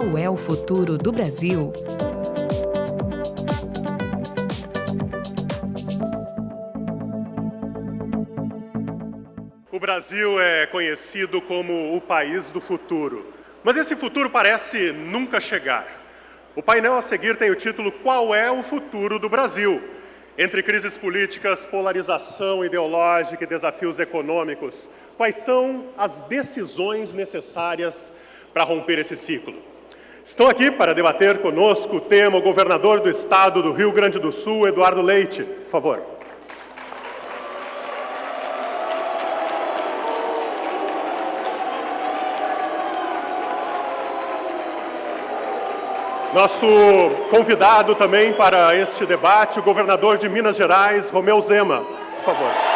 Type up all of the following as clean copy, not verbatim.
Qual é o futuro do Brasil? O Brasil é conhecido como o país do futuro, mas esse futuro parece nunca chegar. O painel a seguir tem o título Qual é o futuro do Brasil? Entre crises políticas, polarização ideológica e desafios econômicos, quais são as decisões necessárias para romper esse ciclo? Estão aqui para debater conosco o tema o governador do estado do Rio Grande do Sul, Eduardo Leite. Por favor. Nosso convidado também para este debate, o governador de Minas Gerais, Romeu Zema. Por favor.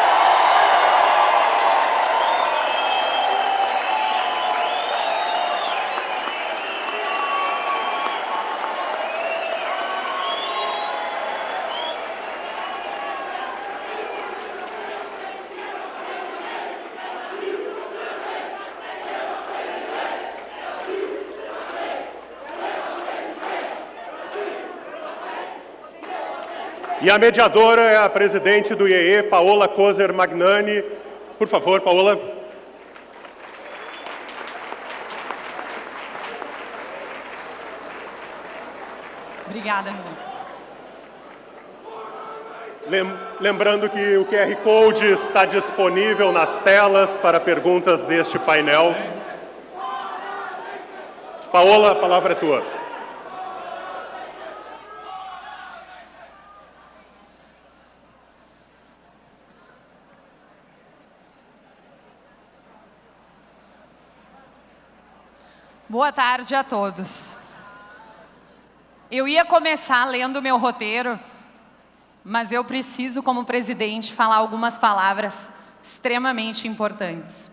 E a mediadora é a presidente do IEE, Paola Kozer Magnani. Por favor, Paola. Obrigada, Lu. Lembrando que o QR Code está disponível nas telas para perguntas deste painel. Paola, a palavra é tua. Boa tarde a todos. Eu ia começar lendo o meu roteiro, mas eu preciso, como presidente, falar algumas palavras extremamente importantes.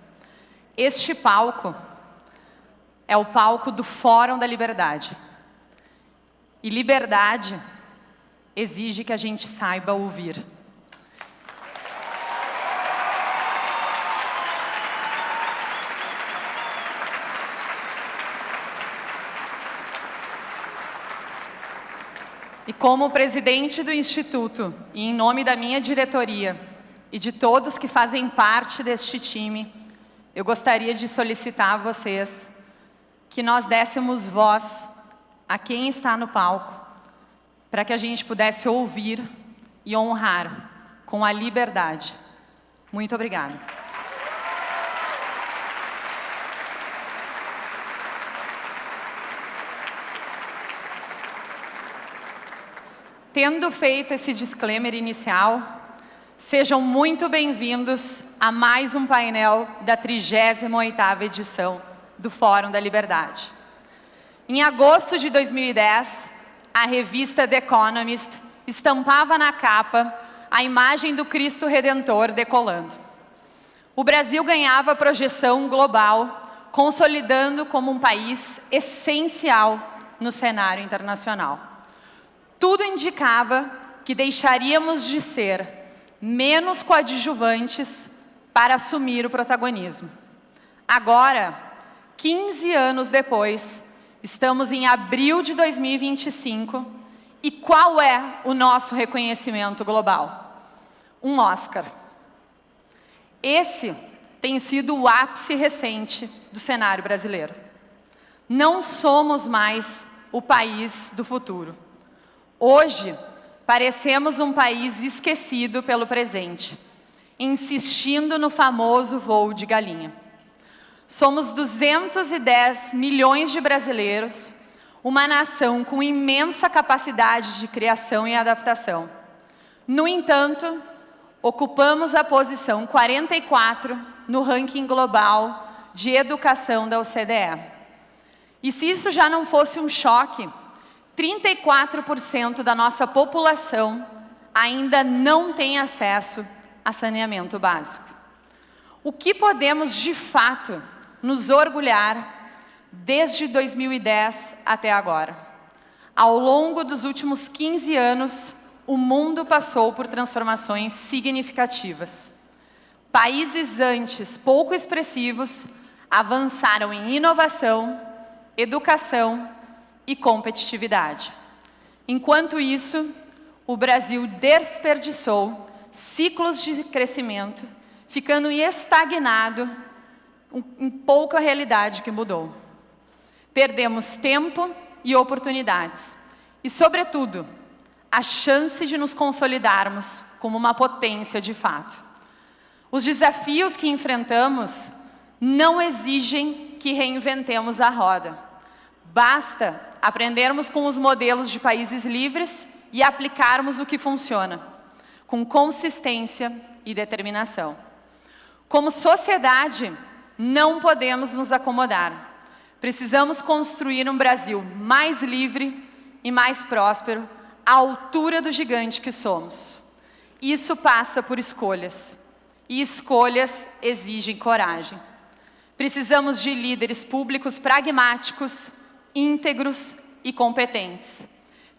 Este palco é o palco do Fórum da Liberdade. E liberdade exige que a gente saiba ouvir. E como presidente do Instituto, e em nome da minha diretoria e de todos que fazem parte deste time, eu gostaria de solicitar a vocês que nós dessemos voz a quem está no palco, para que a gente pudesse ouvir e honrar com a liberdade. Muito obrigada. Tendo feito esse disclaimer inicial, sejam muito bem-vindos a mais um painel da 38ª edição do Fórum da Liberdade. Em agosto de 2010, a revista The Economist estampava na capa a imagem do Cristo Redentor decolando. O Brasil ganhava projeção global, consolidando como um país essencial no cenário internacional. Tudo indicava que deixaríamos de ser menos coadjuvantes para assumir o protagonismo. Agora, 15 anos depois, estamos em abril de 2025 e qual é o nosso reconhecimento global? Um Oscar. Esse tem sido o ápice recente do cenário brasileiro. Não somos mais o país do futuro. Hoje, parecemos um país esquecido pelo presente, insistindo no famoso voo de galinha. Somos 210 milhões de brasileiros, uma nação com imensa capacidade de criação e adaptação. No entanto, ocupamos a posição 44 no ranking global de educação da OCDE. E se isso já não fosse um choque, 34% da nossa população ainda não tem acesso a saneamento básico. O que podemos, de fato, nos orgulhar desde 2010 até agora? Ao longo dos últimos 15 anos, o mundo passou por transformações significativas. Países antes pouco expressivos avançaram em inovação, educação, e competitividade. Enquanto isso, o Brasil desperdiçou ciclos de crescimento, ficando estagnado em pouca realidade que mudou. Perdemos tempo e oportunidades e, sobretudo, a chance de nos consolidarmos como uma potência de fato. Os desafios que enfrentamos não exigem que reinventemos a roda. Basta aprendermos com os modelos de países livres e aplicarmos o que funciona, com consistência e determinação. Como sociedade, não podemos nos acomodar. Precisamos construir um Brasil mais livre e mais próspero, à altura do gigante que somos. Isso passa por escolhas, e escolhas exigem coragem. Precisamos de líderes públicos pragmáticos, íntegros e competentes.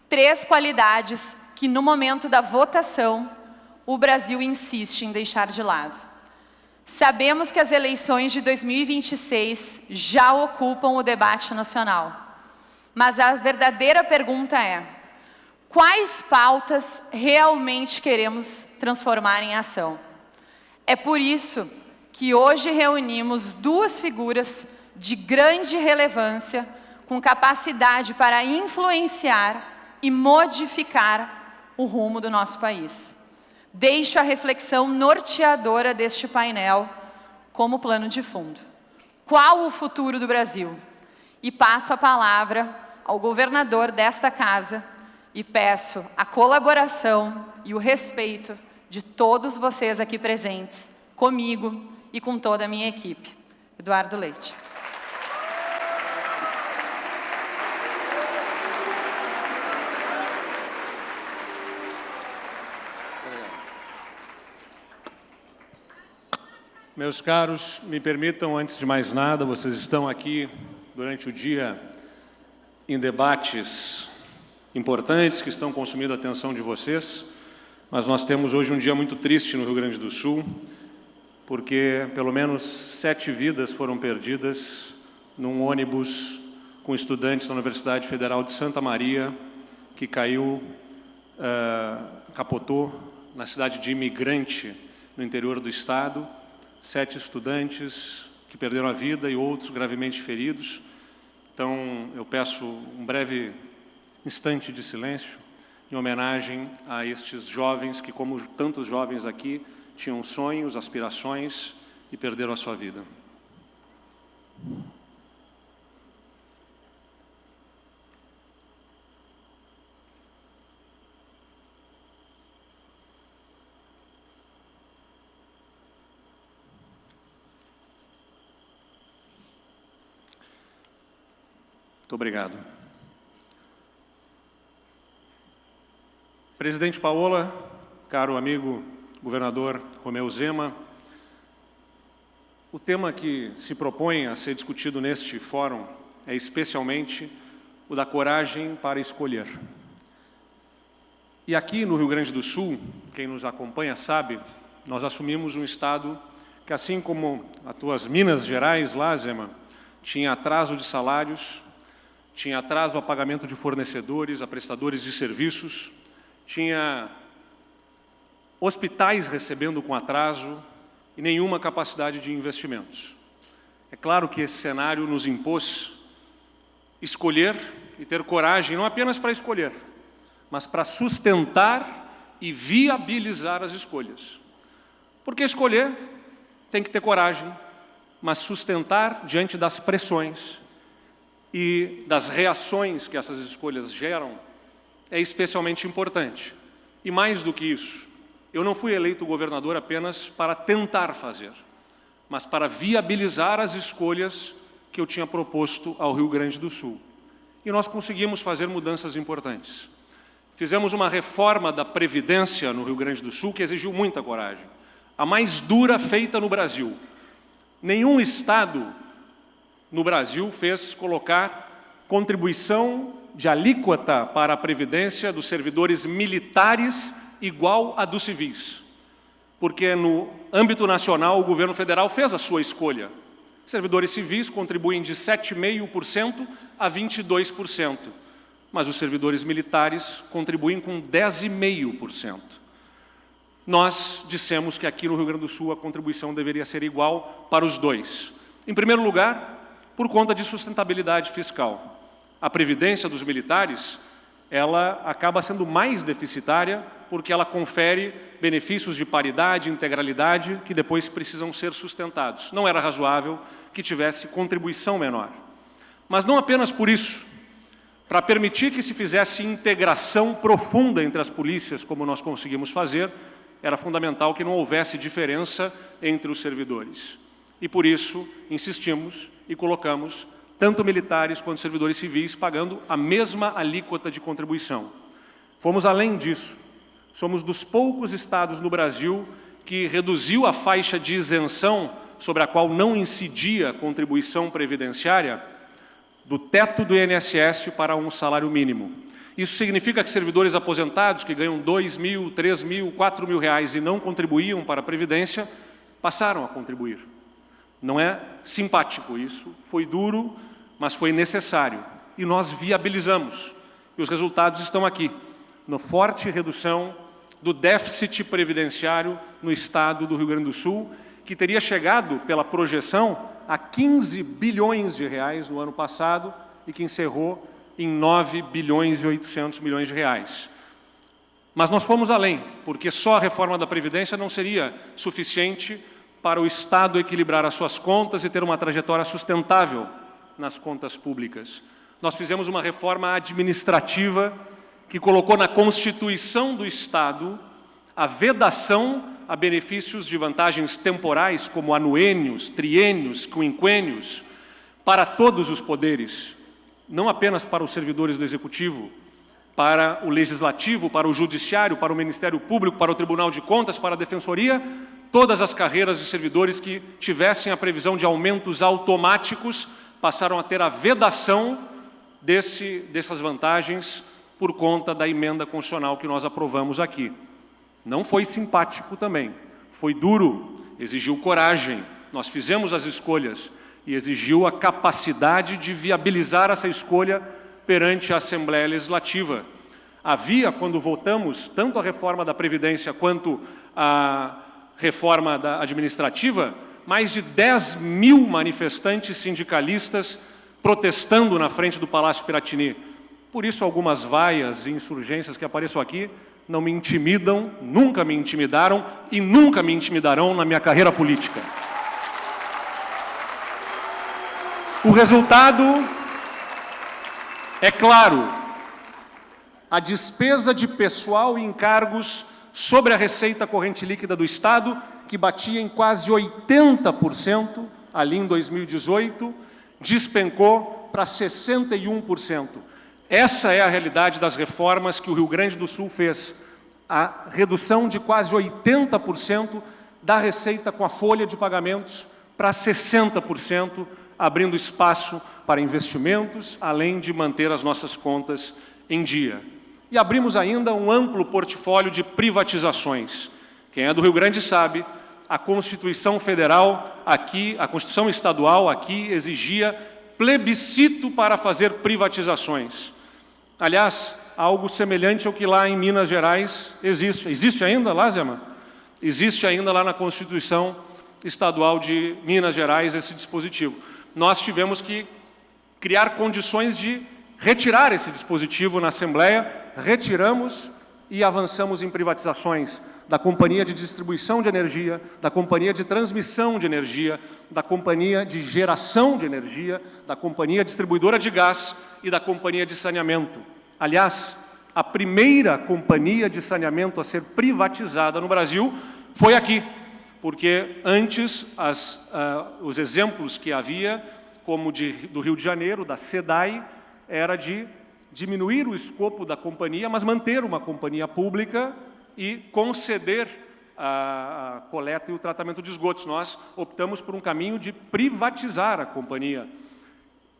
3 qualidades que, no momento da votação, o Brasil insiste em deixar de lado. Sabemos que as eleições de 2026 já ocupam o debate nacional. Mas a verdadeira pergunta é: quais pautas realmente queremos transformar em ação? É por isso que hoje reunimos 2 figuras de grande relevância, com capacidade para influenciar e modificar o rumo do nosso país. Deixo a reflexão norteadora deste painel como plano de fundo. Qual o futuro do Brasil? E passo a palavra ao governador desta casa e peço a colaboração e o respeito de todos vocês aqui presentes, comigo e com toda a minha equipe. Eduardo Leite. Meus caros, me permitam, antes de mais nada, vocês estão aqui durante o dia em debates importantes que estão consumindo a atenção de vocês, mas nós temos hoje um dia muito triste no Rio Grande do Sul, porque pelo menos 7 vidas foram perdidas num ônibus com estudantes da Universidade Federal de Santa Maria, que caiu, capotou na cidade de Imigrante, no interior do estado. 7 estudantes que perderam a vida e outros gravemente feridos. Então, eu peço um breve instante de silêncio em homenagem a estes jovens que, como tantos jovens aqui, tinham sonhos, aspirações e perderam a sua vida. Muito obrigado. Presidente Paola, caro amigo governador Romeu Zema, o tema que se propõe a ser discutido neste fórum é especialmente o da coragem para escolher. E aqui no Rio Grande do Sul, quem nos acompanha sabe, nós assumimos um estado que, assim como as tuas Minas Gerais, lá, Zema, tinha atraso de salários, tinha atraso a pagamento de fornecedores, a prestadores de serviços, tinha hospitais recebendo com atraso e nenhuma capacidade de investimentos. É claro que esse cenário nos impôs escolher e ter coragem, não apenas para escolher, mas para sustentar e viabilizar as escolhas. Porque escolher tem que ter coragem, mas sustentar diante das pressões e das reações que essas escolhas geram é especialmente importante. E mais do que isso, eu não fui eleito governador apenas para tentar fazer, mas para viabilizar as escolhas que eu tinha proposto ao Rio Grande do Sul. E nós conseguimos fazer mudanças importantes. Fizemos uma reforma da Previdência no Rio Grande do Sul que exigiu muita coragem, a mais dura feita no Brasil. Nenhum estado no Brasil fez colocar contribuição de alíquota para a Previdência dos servidores militares igual a dos civis. Porque no âmbito nacional o governo federal fez a sua escolha. Servidores civis contribuem de 7,5% a 22%, mas os servidores militares contribuem com 10,5%. Nós dissemos que aqui no Rio Grande do Sul a contribuição deveria ser igual para os dois. Em primeiro lugar, por conta de sustentabilidade fiscal. A previdência dos militares, ela acaba sendo mais deficitária porque ela confere benefícios de paridade, integralidade, que depois precisam ser sustentados. Não era razoável que tivesse contribuição menor. Mas não apenas por isso. Para permitir que se fizesse integração profunda entre as polícias, como nós conseguimos fazer, era fundamental que não houvesse diferença entre os servidores. E por isso insistimos e colocamos tanto militares quanto servidores civis pagando a mesma alíquota de contribuição. Fomos além disso. Somos dos poucos estados no Brasil que reduziu a faixa de isenção sobre a qual não incidia a contribuição previdenciária do teto do INSS para um salário mínimo. Isso significa que servidores aposentados que ganham R$2.000, R$3.000, R$4.000 e não contribuíam para a Previdência, passaram a contribuir. Não é simpático isso, foi duro, mas foi necessário. E nós viabilizamos. E os resultados estão aqui, na forte redução do déficit previdenciário no estado do Rio Grande do Sul, que teria chegado, pela projeção, a 15 bilhões de reais no ano passado e que encerrou em 9 bilhões e 800 milhões de reais. Mas nós fomos além, porque só a reforma da Previdência não seria suficiente para o Estado equilibrar as suas contas e ter uma trajetória sustentável nas contas públicas. Nós fizemos uma reforma administrativa que colocou na Constituição do Estado a vedação a benefícios de vantagens temporais, como anuênios, triênios, quinquênios, para todos os poderes, não apenas para os servidores do Executivo, para o Legislativo, para o Judiciário, para o Ministério Público, para o Tribunal de Contas, para a Defensoria, todas as carreiras de servidores que tivessem a previsão de aumentos automáticos passaram a ter a vedação dessas vantagens por conta da emenda constitucional que nós aprovamos aqui. Não foi simpático também, foi duro, exigiu coragem, nós fizemos as escolhas e exigiu a capacidade de viabilizar essa escolha perante a Assembleia Legislativa. Havia, quando votamos, tanto a reforma da Previdência quanto a reforma administrativa, mais de 10 mil manifestantes sindicalistas protestando na frente do Palácio Piratini. Por isso, algumas vaias e insurgências que apareçam aqui não me intimidam, nunca me intimidaram e nunca me intimidarão na minha carreira política. O resultado é claro. A despesa de pessoal e encargos sobre a receita corrente líquida do Estado, que batia em quase 80% ali em 2018, despencou para 61%. Essa é a realidade das reformas que o Rio Grande do Sul fez. A redução de quase 80% da receita com a folha de pagamentos para 60%, abrindo espaço para investimentos, além de manter as nossas contas em dia. E abrimos ainda um amplo portfólio de privatizações. Quem é do Rio Grande sabe, a Constituição Federal aqui, a Constituição Estadual aqui exigia plebiscito para fazer privatizações. Aliás, algo semelhante ao que lá em Minas Gerais existe. Existe ainda lá, Zema? Existe ainda lá na Constituição Estadual de Minas Gerais esse dispositivo. Nós tivemos que criar condições de retirar esse dispositivo na Assembleia, retiramos e avançamos em privatizações da Companhia de Distribuição de Energia, da Companhia de Transmissão de Energia, da Companhia de Geração de Energia, da Companhia Distribuidora de Gás e da Companhia de Saneamento. Aliás, a primeira companhia de saneamento a ser privatizada no Brasil foi aqui, porque antes os exemplos que havia, como do Rio de Janeiro, da SEDAI, era de diminuir o escopo da companhia, mas manter uma companhia pública e conceder a coleta e o tratamento de esgotos. Nós optamos por um caminho de privatizar a companhia.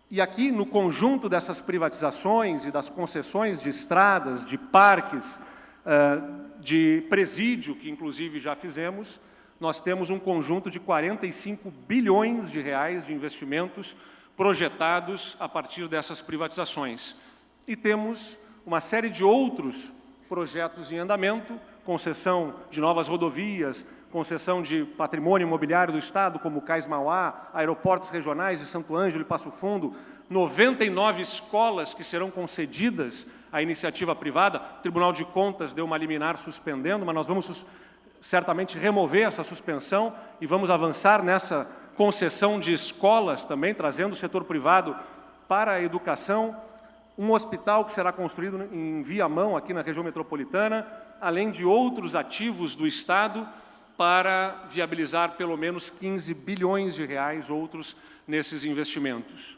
E aqui, no conjunto dessas privatizações e das concessões de estradas, de parques, de presídio, que inclusive já fizemos, nós temos um conjunto de 45 bilhões de reais de investimentos projetados a partir dessas privatizações. E temos uma série de outros projetos em andamento, concessão de novas rodovias, concessão de patrimônio imobiliário do Estado, como o Cais Mauá, aeroportos regionais de Santo Ângelo e Passo Fundo, 99 escolas que serão concedidas à iniciativa privada. O Tribunal de Contas deu uma liminar suspendendo, mas nós vamos certamente remover essa suspensão e vamos avançar nessa concessão de escolas também, trazendo o setor privado para a educação. Um hospital que será construído em Viamão, aqui na região metropolitana, além de outros ativos do Estado para viabilizar pelo menos 15 bilhões de reais outros nesses investimentos.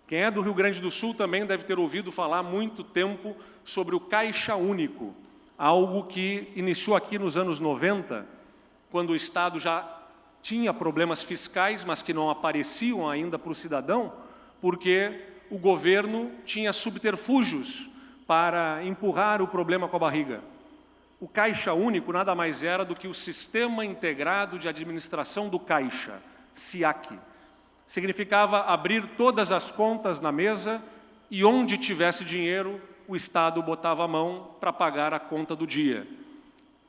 Quem é do Rio Grande do Sul também deve ter ouvido falar há muito tempo sobre o Caixa Único, algo que iniciou aqui nos anos 90, quando o Estado já tinha problemas fiscais, mas que não apareciam ainda para o cidadão, porque o governo tinha subterfúgios para empurrar o problema com a barriga. O Caixa Único nada mais era do que o Sistema Integrado de Administração do Caixa, SIAC. Significava abrir todas as contas na mesa e onde tivesse dinheiro, o Estado botava a mão para pagar a conta do dia.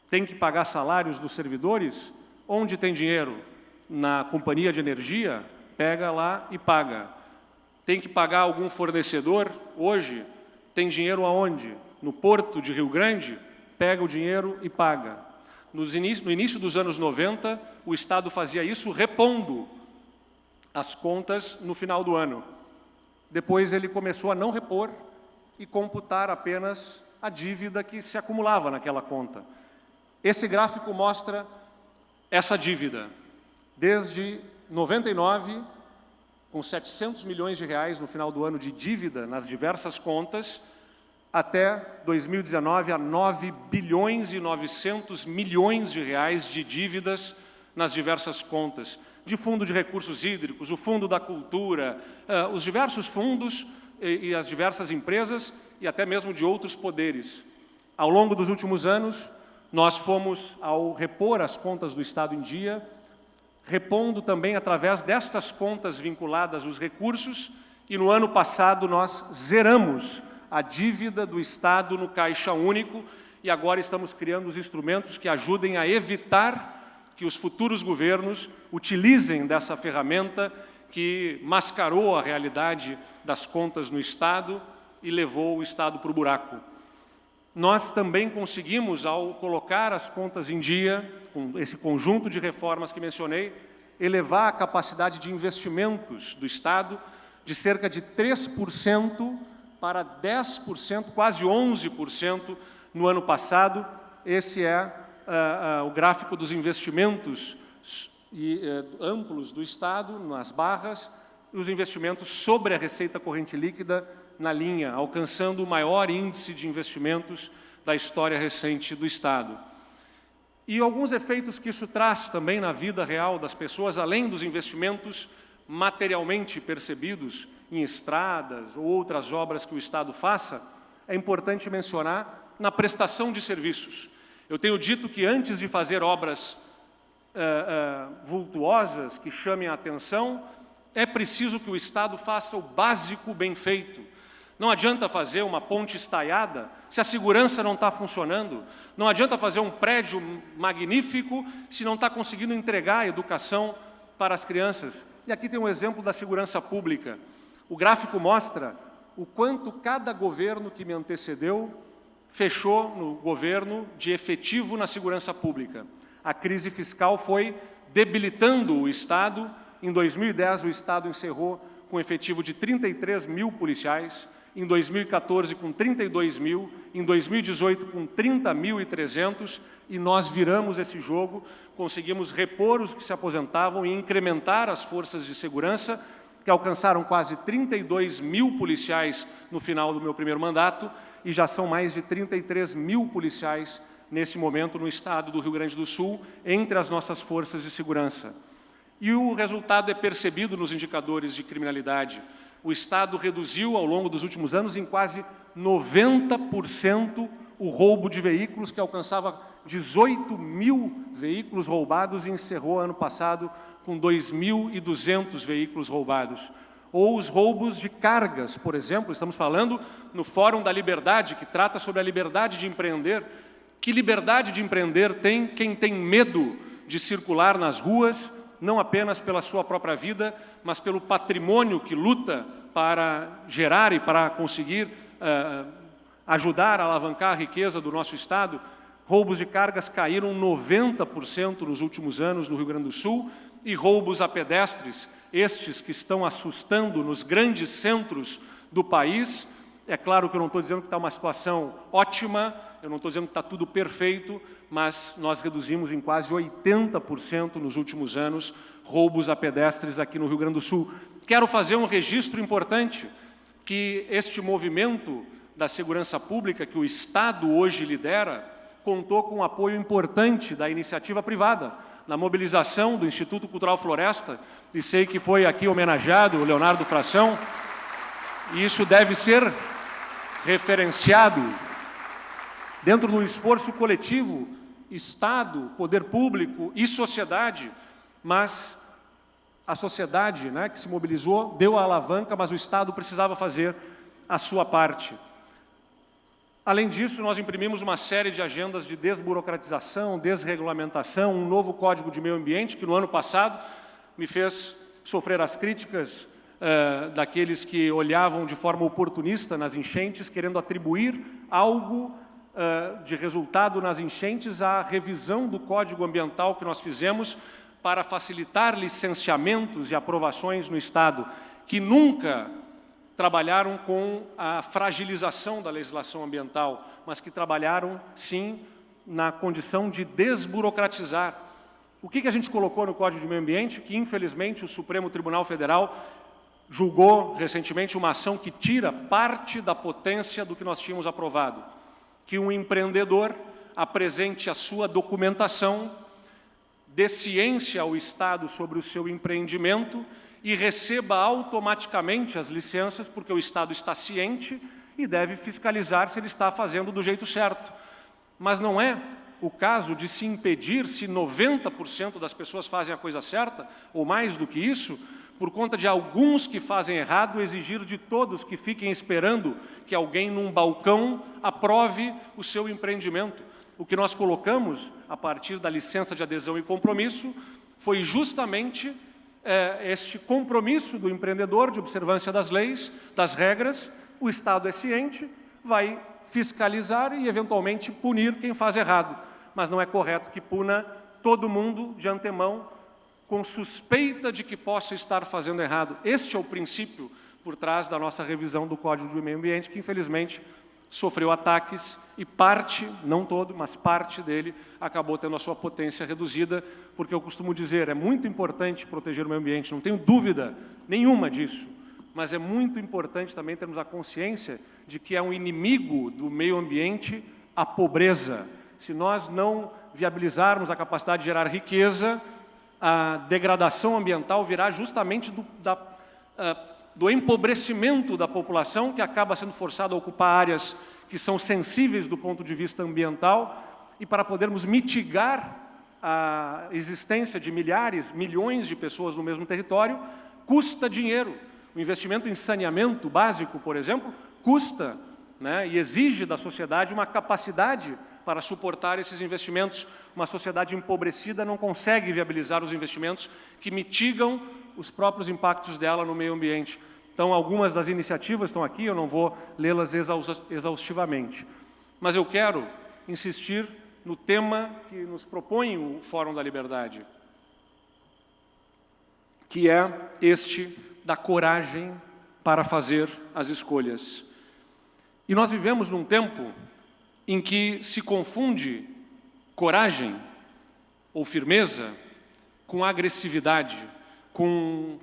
Tem que pagar salários dos servidores? Onde tem dinheiro? Na companhia de energia? Pega lá e paga. Tem que pagar algum fornecedor? Hoje, tem dinheiro aonde? No Porto de Rio Grande? Pega o dinheiro e paga. No início dos anos 90, o Estado fazia isso repondo as contas no final do ano. Depois ele começou a não repor e computar apenas a dívida que se acumulava naquela conta. Esse gráfico mostra essa dívida. Desde 99, com 700 milhões de reais no final do ano de dívida nas diversas contas, até 2019 a 9 bilhões e 900 milhões de reais de dívidas nas diversas contas, de fundo de recursos hídricos, o fundo da cultura, os diversos fundos e as diversas empresas e até mesmo de outros poderes. Ao longo dos últimos anos, nós fomos, ao repor as contas do Estado em dia, repondo também através destas contas vinculadas os recursos, e no ano passado nós zeramos a dívida do Estado no Caixa Único e agora estamos criando os instrumentos que ajudem a evitar que os futuros governos utilizem dessa ferramenta que mascarou a realidade das contas no Estado e levou o Estado para o buraco. Nós também conseguimos, ao colocar as contas em dia, com esse conjunto de reformas que mencionei, elevar a capacidade de investimentos do Estado de cerca de 3% para 10%, quase 11% no ano passado. Esse é o gráfico dos investimentos amplos do Estado, nas barras, e os investimentos sobre a receita corrente líquida na linha, alcançando o maior índice de investimentos da história recente do Estado. E alguns efeitos que isso traz também na vida real das pessoas, além dos investimentos materialmente percebidos em estradas ou outras obras que o Estado faça, é importante mencionar na prestação de serviços. Eu tenho dito que antes de fazer obras vultuosas que chamem a atenção, é preciso que o Estado faça o básico bem feito. Não adianta fazer uma ponte estaiada se a segurança não está funcionando. Não adianta fazer um prédio magnífico se não está conseguindo entregar a educação para as crianças. E aqui tem um exemplo da segurança pública. O gráfico mostra o quanto cada governo que me antecedeu fechou no governo de efetivo na segurança pública. A crise fiscal foi debilitando o Estado. Em 2010, o Estado encerrou com efetivo de 33 mil policiais, em 2014 com 32 mil, em 2018 com 30.300, e nós viramos esse jogo, conseguimos repor os que se aposentavam e incrementar as forças de segurança, que alcançaram quase 32 mil policiais no final do meu primeiro mandato, e já são mais de 33 mil policiais nesse momento no estado do Rio Grande do Sul, entre as nossas forças de segurança. E o resultado é percebido nos indicadores de criminalidade. O Estado reduziu, ao longo dos últimos anos, em quase 90% o roubo de veículos, que alcançava 18 mil veículos roubados e encerrou ano passado com 2.200 veículos roubados. Ou os roubos de cargas, por exemplo, estamos falando no Fórum da Liberdade, que trata sobre a liberdade de empreender. Que liberdade de empreender tem quem tem medo de circular nas ruas, não apenas pela sua própria vida, mas pelo patrimônio que luta para gerar e para conseguir ajudar a alavancar a riqueza do nosso Estado? Roubos de cargas caíram 90% nos últimos anos no Rio Grande do Sul, e roubos a pedestres, estes que estão assustando nos grandes centros do país. É claro que eu não estou dizendo que está uma situação ótima, eu não estou dizendo que está tudo perfeito, mas nós reduzimos em quase 80% nos últimos anos roubos a pedestres aqui no Rio Grande do Sul. Quero fazer um registro importante, que este movimento da segurança pública que o Estado hoje lidera contou com um apoio importante da iniciativa privada, na mobilização do Instituto Cultural Floresta, e sei que foi aqui homenageado o Leonardo Fração, e isso deve ser referenciado dentro do esforço coletivo, Estado, poder público e sociedade. Mas a sociedade, né, que se mobilizou, deu a alavanca, mas o Estado precisava fazer a sua parte. Além disso, nós imprimimos uma série de agendas de desburocratização, desregulamentação, um novo Código de Meio Ambiente, que no ano passado me fez sofrer as críticas daqueles que olhavam de forma oportunista nas enchentes, querendo atribuir algo de resultado nas enchentes à revisão do Código Ambiental que nós fizemos para facilitar licenciamentos e aprovações no Estado, que nunca trabalharam com a fragilização da legislação ambiental, mas que trabalharam, sim, na condição de desburocratizar. O que a gente colocou no Código de Meio Ambiente? Que, infelizmente, o Supremo Tribunal Federal julgou recentemente uma ação que tira parte da potência do que nós tínhamos aprovado. Que um empreendedor apresente a sua documentação, dê ciência ao Estado sobre o seu empreendimento e receba automaticamente as licenças, porque o Estado está ciente e deve fiscalizar se ele está fazendo do jeito certo. Mas não é o caso de se impedir, se 90% das pessoas fazem a coisa certa, ou mais do que isso, por conta de alguns que fazem errado, exigir de todos que fiquem esperando que alguém num balcão aprove o seu empreendimento. O que nós colocamos, a partir da licença de adesão e compromisso, foi justamente este compromisso do empreendedor de observância das leis, das regras. O Estado é ciente, vai fiscalizar e, eventualmente, punir quem faz errado. Mas não é correto que puna todo mundo de antemão, com suspeita de que possa estar fazendo errado. Este é o princípio por trás da nossa revisão do Código de Meio Ambiente, que, infelizmente, sofreu ataques e parte, não todo, mas parte dele acabou tendo a sua potência reduzida, porque eu costumo dizer, é muito importante proteger o meio ambiente, não tenho dúvida nenhuma disso, mas é muito importante também termos a consciência de que é um inimigo do meio ambiente a pobreza. Se nós não viabilizarmos a capacidade de gerar riqueza, a degradação ambiental virá justamente do empobrecimento da população, que acaba sendo forçada a ocupar áreas que são sensíveis do ponto de vista ambiental, e para podermos mitigar a existência de milhares, milhões de pessoas no mesmo território, custa dinheiro. O investimento em saneamento básico, por exemplo, custa, né, e exige da sociedade uma capacidade para suportar esses investimentos. Uma sociedade empobrecida não consegue viabilizar os investimentos que mitigam os próprios impactos dela no meio ambiente. Então, algumas das iniciativas estão aqui, eu não vou lê-las exaustivamente. Mas eu quero insistir no tema que nos propõe o Fórum da Liberdade, que é este da coragem para fazer as escolhas. E nós vivemos num tempo em que se confunde coragem ou firmeza com agressividade, com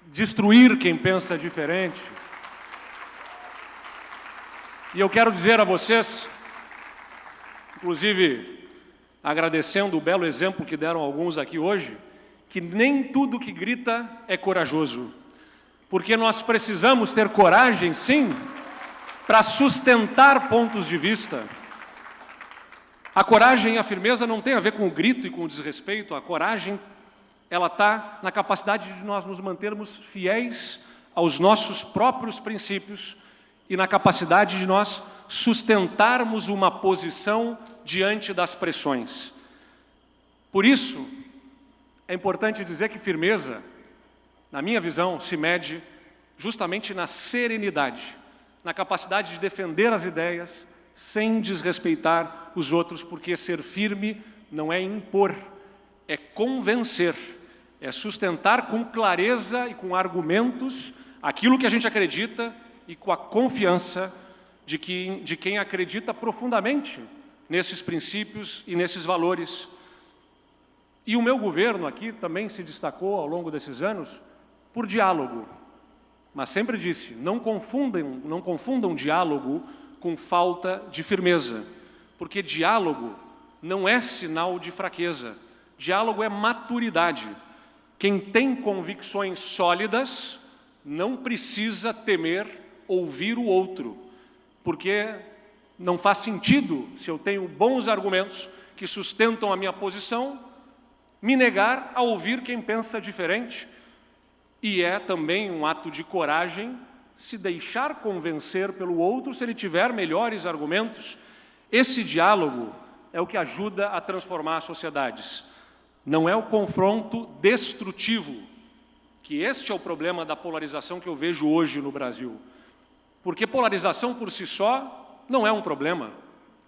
destruir quem pensa diferente. E eu quero dizer a vocês, inclusive agradecendo o belo exemplo que deram alguns aqui hoje, que nem tudo que grita é corajoso, porque nós precisamos ter coragem, sim, para sustentar pontos de vista. A coragem e a firmeza não tem a ver com o grito e com o desrespeito. A coragem, ela está na capacidade de nós nos mantermos fiéis aos nossos próprios princípios e na capacidade de nós sustentarmos uma posição diante das pressões. Por isso, é importante dizer que firmeza, na minha visão, se mede justamente na serenidade, na capacidade de defender as ideias sem desrespeitar os outros, porque ser firme não é impor, é convencer, é sustentar com clareza e com argumentos aquilo que a gente acredita e com a confiança de quem acredita profundamente nesses princípios e nesses valores. E o meu governo aqui também se destacou ao longo desses anos por diálogo. Mas sempre disse, não confundam diálogo com falta de firmeza, porque diálogo não é sinal de fraqueza. Diálogo é maturidade. Quem tem convicções sólidas não precisa temer ouvir o outro, porque não faz sentido, se eu tenho bons argumentos que sustentam a minha posição, me negar a ouvir quem pensa diferente. E é também um ato de coragem se deixar convencer pelo outro se ele tiver melhores argumentos. Esse diálogo é o que ajuda a transformar as sociedades. Não é o confronto destrutivo, que este é o problema da polarização que eu vejo hoje no Brasil. Porque polarização por si só não é um problema.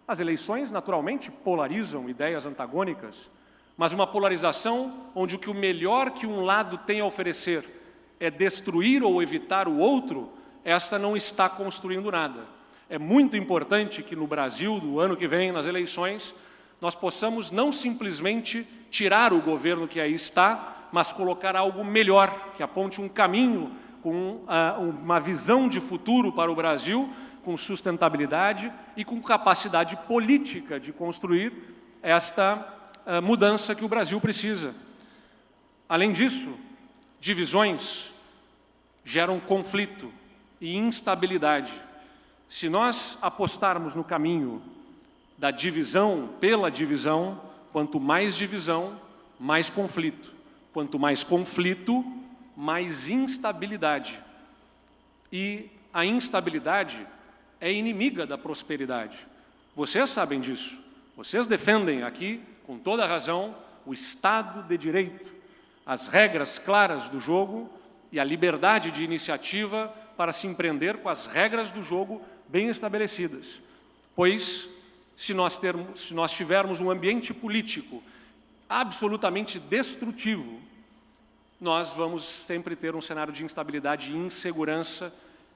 As eleições, naturalmente, polarizam ideias antagônicas, mas uma polarização onde o melhor que um lado tem a oferecer é destruir ou evitar o outro, esta não está construindo nada. É muito importante que no Brasil, do ano que vem, nas eleições, nós possamos não simplesmente tirar o governo que aí está, mas colocar algo melhor, que aponte um caminho com uma visão de futuro para o Brasil, com sustentabilidade e com capacidade política de construir esta mudança que o Brasil precisa. Além disso, divisões geram conflito e instabilidade. Se nós apostarmos no caminho da divisão pela divisão, quanto mais divisão, mais conflito. Quanto mais conflito, mais instabilidade. E a instabilidade é inimiga da prosperidade. Vocês sabem disso. Vocês defendem aqui, com toda a razão, o Estado de Direito, as regras claras do jogo e a liberdade de iniciativa para se empreender com as regras do jogo bem estabelecidas. Pois, se nós tivermos um ambiente político absolutamente destrutivo, nós vamos sempre ter um cenário de instabilidade e insegurança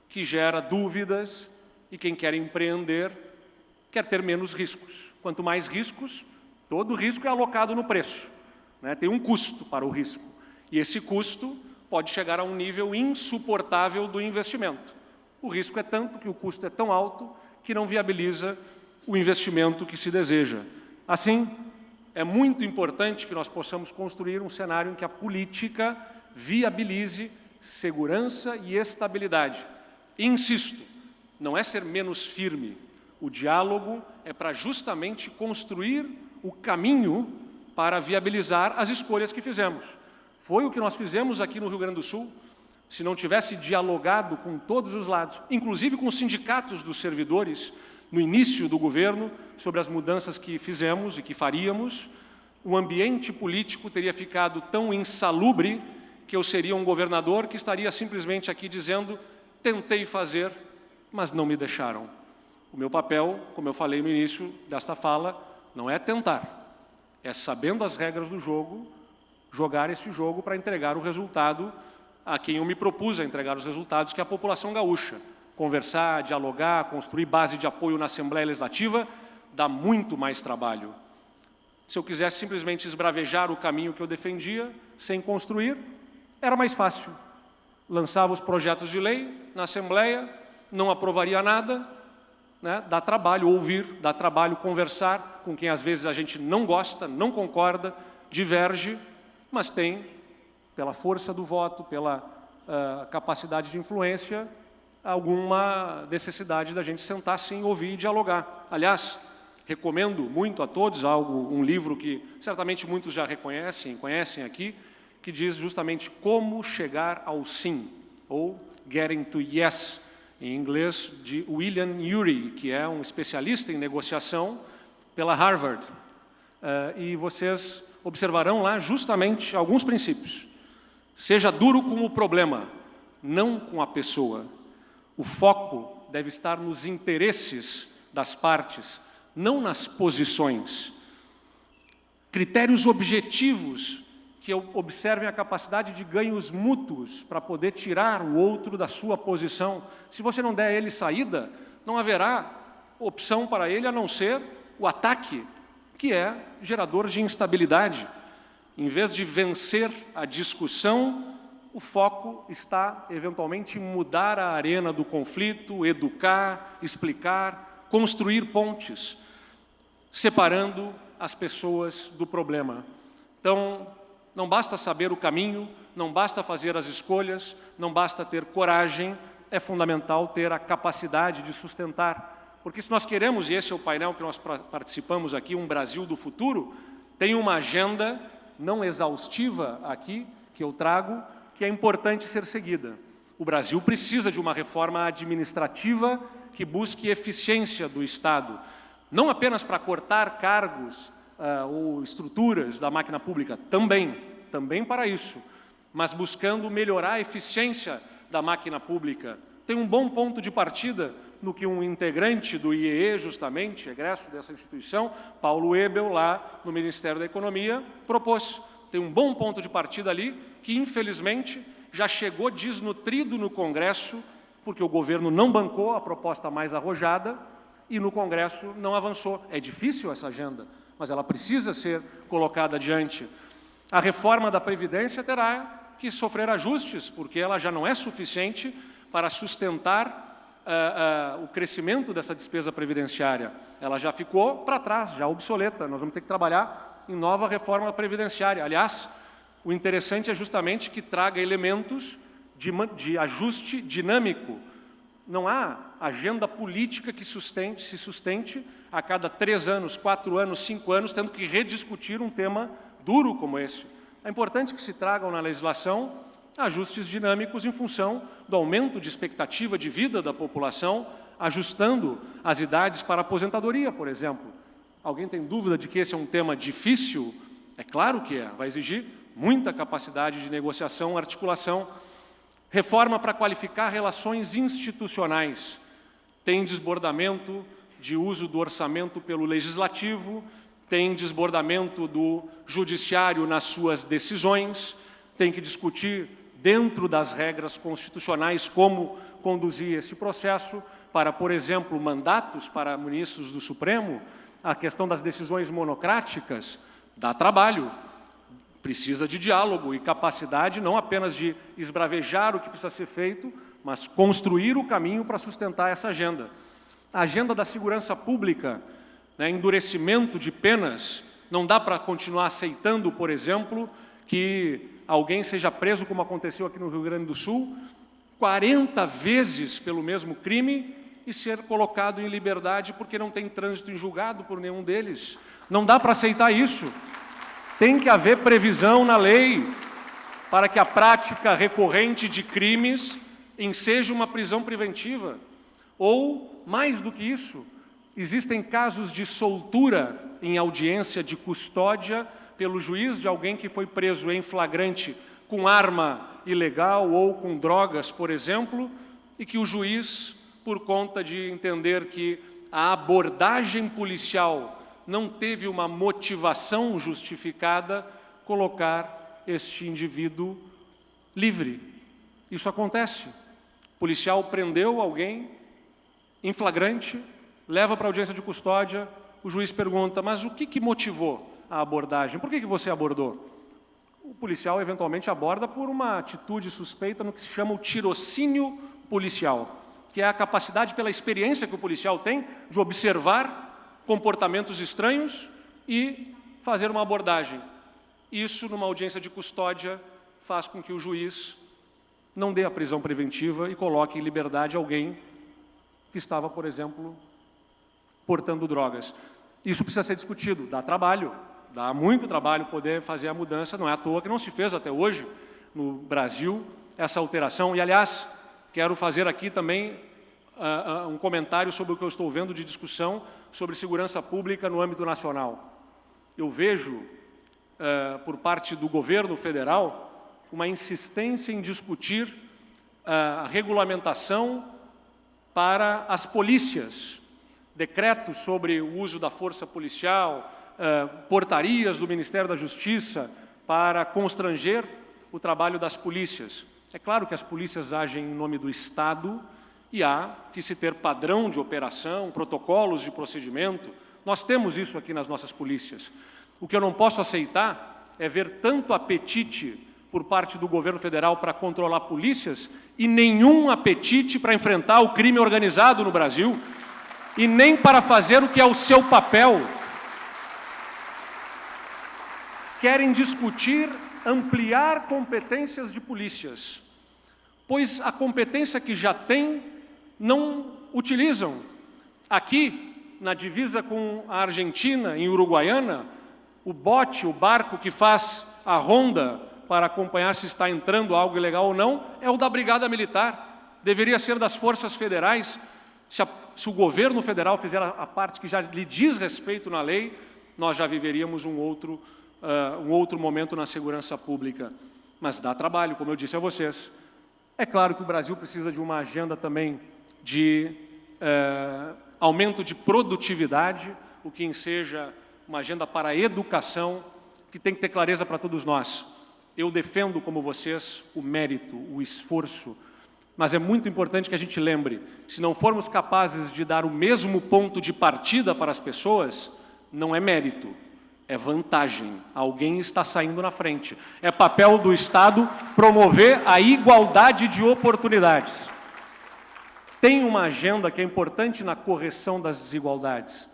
que gera dúvidas, e quem quer empreender quer ter menos riscos. Quanto mais riscos, todo risco é alocado no preço, né? Tem um custo para o risco, e esse custo pode chegar a um nível insuportável do investimento. O risco é tanto que o custo é tão alto que não viabiliza o investimento que se deseja. Assim, é muito importante que nós possamos construir um cenário em que a política viabilize segurança e estabilidade. E insisto, não é ser menos firme. O diálogo é para justamente construir o caminho para viabilizar as escolhas que fizemos. Foi o que nós fizemos aqui no Rio Grande do Sul. Se não tivesse dialogado com todos os lados, inclusive com os sindicatos dos servidores, no início do governo, sobre as mudanças que fizemos e que faríamos, o ambiente político teria ficado tão insalubre que eu seria um governador que estaria simplesmente aqui dizendo: tentei fazer, mas não me deixaram. O meu papel, como eu falei no início desta fala, não é tentar, é, sabendo as regras do jogo, jogar esse jogo para entregar o resultado a quem eu me propus a entregar os resultados, que é a população gaúcha. Conversar, dialogar, construir base de apoio na Assembleia Legislativa dá muito mais trabalho. Se eu quisesse simplesmente esbravejar o caminho que eu defendia, sem construir, era mais fácil. Lançava os projetos de lei na Assembleia, não aprovaria nada, né? Dá trabalho ouvir, dá trabalho conversar com quem às vezes a gente não gosta, não concorda, diverge, mas tem, pela força do voto, pela capacidade de influência, alguma necessidade da gente sentar, sim, ouvir e dialogar. Aliás, Recomendo muito a todos um livro que certamente muitos já conhecem aqui, que diz justamente como chegar ao sim, ou Getting to Yes, em inglês, de William Ury, que é um especialista em negociação pela Harvard. E vocês observarão lá justamente alguns princípios. Seja duro com o problema, não com a pessoa. O foco deve estar nos interesses das partes, não nas posições. Critérios objetivos que observem a capacidade de ganhos mútuos para poder tirar o outro da sua posição. Se você não der a ele saída, não haverá opção para ele a não ser o ataque, que é gerador de instabilidade. Em vez de vencer a discussão, o foco está, eventualmente, em mudar a arena do conflito, educar, explicar, construir pontes, separando as pessoas do problema. Então, não basta saber o caminho, não basta fazer as escolhas, não basta ter coragem, é fundamental ter a capacidade de sustentar. Porque se nós queremos, e esse é o painel que nós participamos aqui, um Brasil do futuro, tem uma agenda não exaustiva aqui, que eu trago, que é importante ser seguida. O Brasil precisa de uma reforma administrativa que busque eficiência do Estado, não apenas para cortar cargos ou estruturas da máquina pública, também para isso, mas buscando melhorar a eficiência da máquina pública. Tem um bom ponto de partida no que um integrante do IEE, justamente, egresso dessa instituição, Paulo Ebel, lá no Ministério da Economia, propôs. Tem um bom ponto de partida ali, que, infelizmente, já chegou desnutrido no Congresso, porque o governo não bancou a proposta mais arrojada e no Congresso não avançou. É difícil essa agenda, mas ela precisa ser colocada adiante. A reforma da Previdência terá que sofrer ajustes, porque ela já não é suficiente para sustentar o crescimento dessa despesa previdenciária. Ela já ficou para trás, já obsoleta. Nós vamos ter que trabalhar em nova reforma previdenciária. Aliás, o interessante é justamente que traga elementos de ajuste dinâmico. Não há agenda política que se sustente a cada 3 anos, 4 anos, 5 anos, tendo que rediscutir um tema duro como esse. É importante que se tragam na legislação ajustes dinâmicos em função do aumento de expectativa de vida da população, ajustando as idades para a aposentadoria, por exemplo. Alguém tem dúvida de que esse é um tema difícil? É claro que é, vai exigir muita capacidade de negociação, articulação. Reforma para qualificar relações institucionais. Tem desbordamento de uso do orçamento pelo legislativo, tem desbordamento do judiciário nas suas decisões, tem que discutir dentro das regras constitucionais como conduzir esse processo para, por exemplo, mandatos para ministros do Supremo. A questão das decisões monocráticas dá trabalho, precisa de diálogo e capacidade não apenas de esbravejar o que precisa ser feito, mas construir o caminho para sustentar essa agenda. A agenda da segurança pública, endurecimento de penas, não dá para continuar aceitando, por exemplo, que alguém seja preso, como aconteceu aqui no Rio Grande do Sul, 40 vezes pelo mesmo crime e ser colocado em liberdade porque não tem trânsito em julgado por nenhum deles. Não dá para aceitar isso. Tem que haver previsão na lei para que a prática recorrente de crimes enseje uma prisão preventiva. Ou, mais do que isso, existem casos de soltura em audiência de custódia pelo juiz de alguém que foi preso em flagrante com arma ilegal ou com drogas, por exemplo, e que o juiz, por conta de entender que a abordagem policial não teve uma motivação justificada, colocar este indivíduo livre. Isso acontece. O policial prendeu alguém em flagrante, leva para a audiência de custódia, o juiz pergunta, mas o que motivou a abordagem? Por que você abordou? O policial, eventualmente, aborda por uma atitude suspeita no que se chama o tirocínio policial, que é a capacidade, pela experiência que o policial tem, de observar comportamentos estranhos e fazer uma abordagem. Isso, numa audiência de custódia, faz com que o juiz não dê a prisão preventiva e coloque em liberdade alguém que estava, por exemplo, portando drogas. Isso precisa ser discutido, dá trabalho, dá muito trabalho poder fazer a mudança, não é à toa que não se fez até hoje no Brasil essa alteração. E, aliás, quero fazer aqui também um comentário sobre o que eu estou vendo de discussão sobre segurança pública no âmbito nacional. Eu vejo, por parte do governo federal, uma insistência em discutir a regulamentação para as polícias, decretos sobre o uso da força policial, portarias do Ministério da Justiça para constranger o trabalho das polícias. É claro que as polícias agem em nome do Estado e há que se ter padrão de operação, protocolos de procedimento. Nós temos isso aqui nas nossas polícias. O que eu não posso aceitar é ver tanto apetite por parte do governo federal para controlar polícias e nenhum apetite para enfrentar o crime organizado no Brasil e nem para fazer o que é o seu papel. Querem discutir ampliar competências de polícias, pois a competência que já tem não utilizam. Aqui, na divisa com a Argentina, em Uruguaiana, o bote, o barco que faz a ronda para acompanhar se está entrando algo ilegal ou não, é o da Brigada Militar. Deveria ser das forças federais. Se o governo federal fizer a parte que já lhe diz respeito na lei, nós já viveríamos um outro momento na segurança pública. Mas dá trabalho, como eu disse a vocês. É claro que o Brasil precisa de uma agenda também de aumento de produtividade, o que enseja uma agenda para a educação, que tem que ter clareza para todos nós. Eu defendo, como vocês, o mérito, o esforço, mas é muito importante que a gente lembre, se não formos capazes de dar o mesmo ponto de partida para as pessoas, não é mérito, é vantagem. Alguém está saindo na frente. É papel do Estado promover a igualdade de oportunidades. Tem uma agenda que é importante na correção das desigualdades,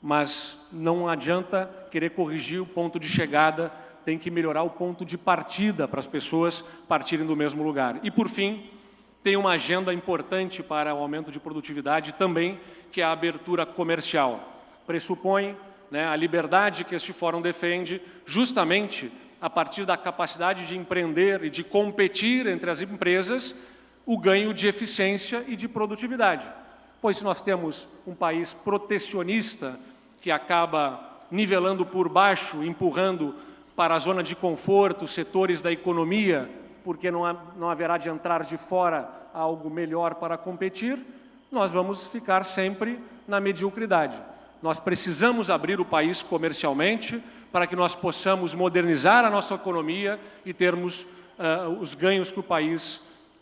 mas não adianta querer corrigir o ponto de chegada, tem que melhorar o ponto de partida para as pessoas partirem do mesmo lugar. E, por fim, tem uma agenda importante para o aumento de produtividade também, que é a abertura comercial. Pressupõe a liberdade que este fórum defende, justamente a partir da capacidade de empreender e de competir entre as empresas, o ganho de eficiência e de produtividade. Pois se nós temos um país protecionista que acaba nivelando por baixo, empurrando para a zona de conforto setores da economia, porque não haverá de entrar de fora algo melhor para competir, nós vamos ficar sempre na mediocridade. Nós precisamos abrir o país comercialmente para que nós possamos modernizar a nossa economia e termos os ganhos que o país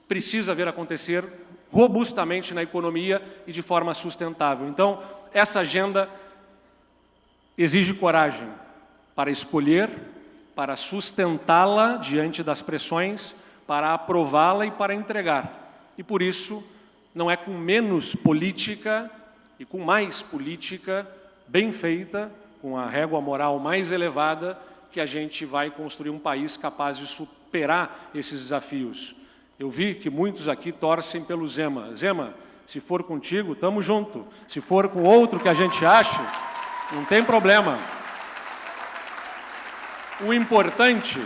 precisa ver acontecer robustamente na economia e de forma sustentável. Então, essa agenda exige coragem para escolher, para sustentá-la diante das pressões, para aprová-la e para entregar. E, por isso, não é com menos política e com mais política bem feita, com a régua moral mais elevada, que a gente vai construir um país capaz de superar esses desafios. Eu vi que muitos aqui torcem pelo Zema. Zema, se for contigo, estamos junto. Se for com outro que a gente acha, não tem problema. O importante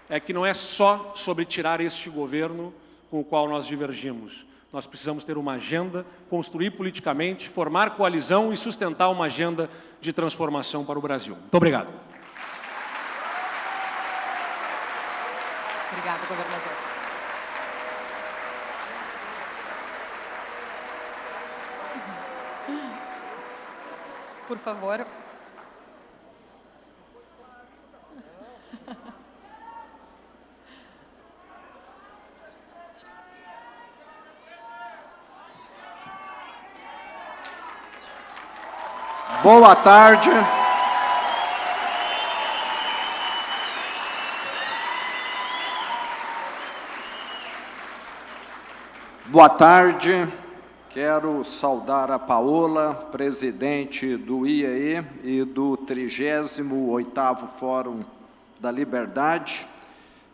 é que não é só sobre tirar este governo com o qual nós divergimos. Nós precisamos ter uma agenda, construir politicamente, formar coalizão e sustentar uma agenda de transformação para o Brasil. Muito obrigado. Obrigada, governador. Por favor. Boa tarde. Boa tarde. Quero saudar a Paola, presidente do IEE e do 38º Fórum da Liberdade,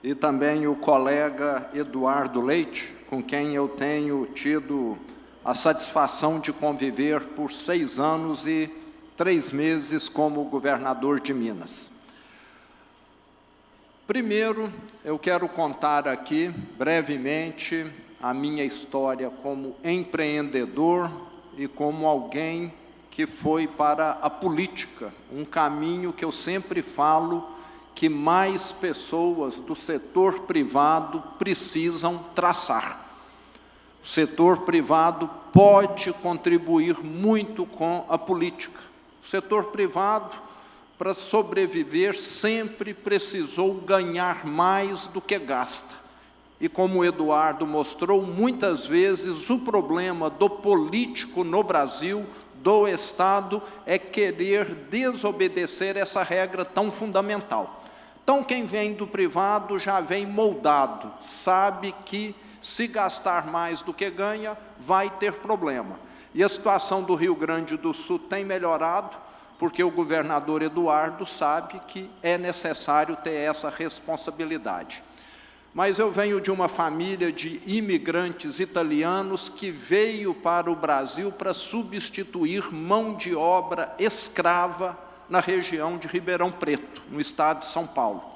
e também o colega Eduardo Leite, com quem eu tenho tido a satisfação de conviver por 6 anos e 3 meses como governador de Minas. Primeiro, eu quero contar aqui, brevemente, a minha história como empreendedor e como alguém que foi para a política, um caminho que eu sempre falo que mais pessoas do setor privado precisam traçar. O setor privado pode contribuir muito com a política. O setor privado, para sobreviver, sempre precisou ganhar mais do que gasta. E como o Eduardo mostrou, muitas vezes o problema do político no Brasil, do Estado, é querer desobedecer essa regra tão fundamental. Então, quem vem do privado já vem moldado, sabe que se gastar mais do que ganha, vai ter problema. E a situação do Rio Grande do Sul tem melhorado, porque o governador Eduardo sabe que é necessário ter essa responsabilidade. Mas eu venho de uma família de imigrantes italianos que veio para o Brasil para substituir mão de obra escrava na região de Ribeirão Preto, no estado de São Paulo.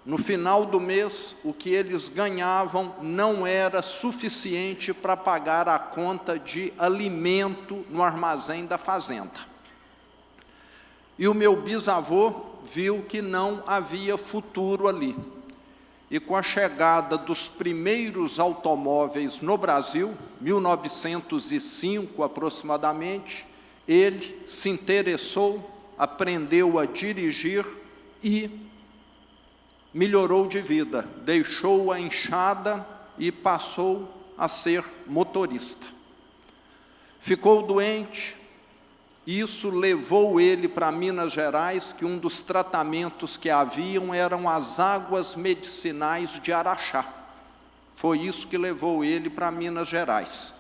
No final do mês, o que eles ganhavam não era suficiente para pagar a conta de alimento no armazém da fazenda. E o meu bisavô viu que não havia futuro ali. E com a chegada dos primeiros automóveis no Brasil, 1905 aproximadamente, ele se interessou, aprendeu a dirigir e melhorou de vida, deixou a enxada e passou a ser motorista. Ficou doente, isso levou ele para Minas Gerais, que um dos tratamentos que haviam eram as águas medicinais de Araxá. Foi isso que levou ele para Minas Gerais.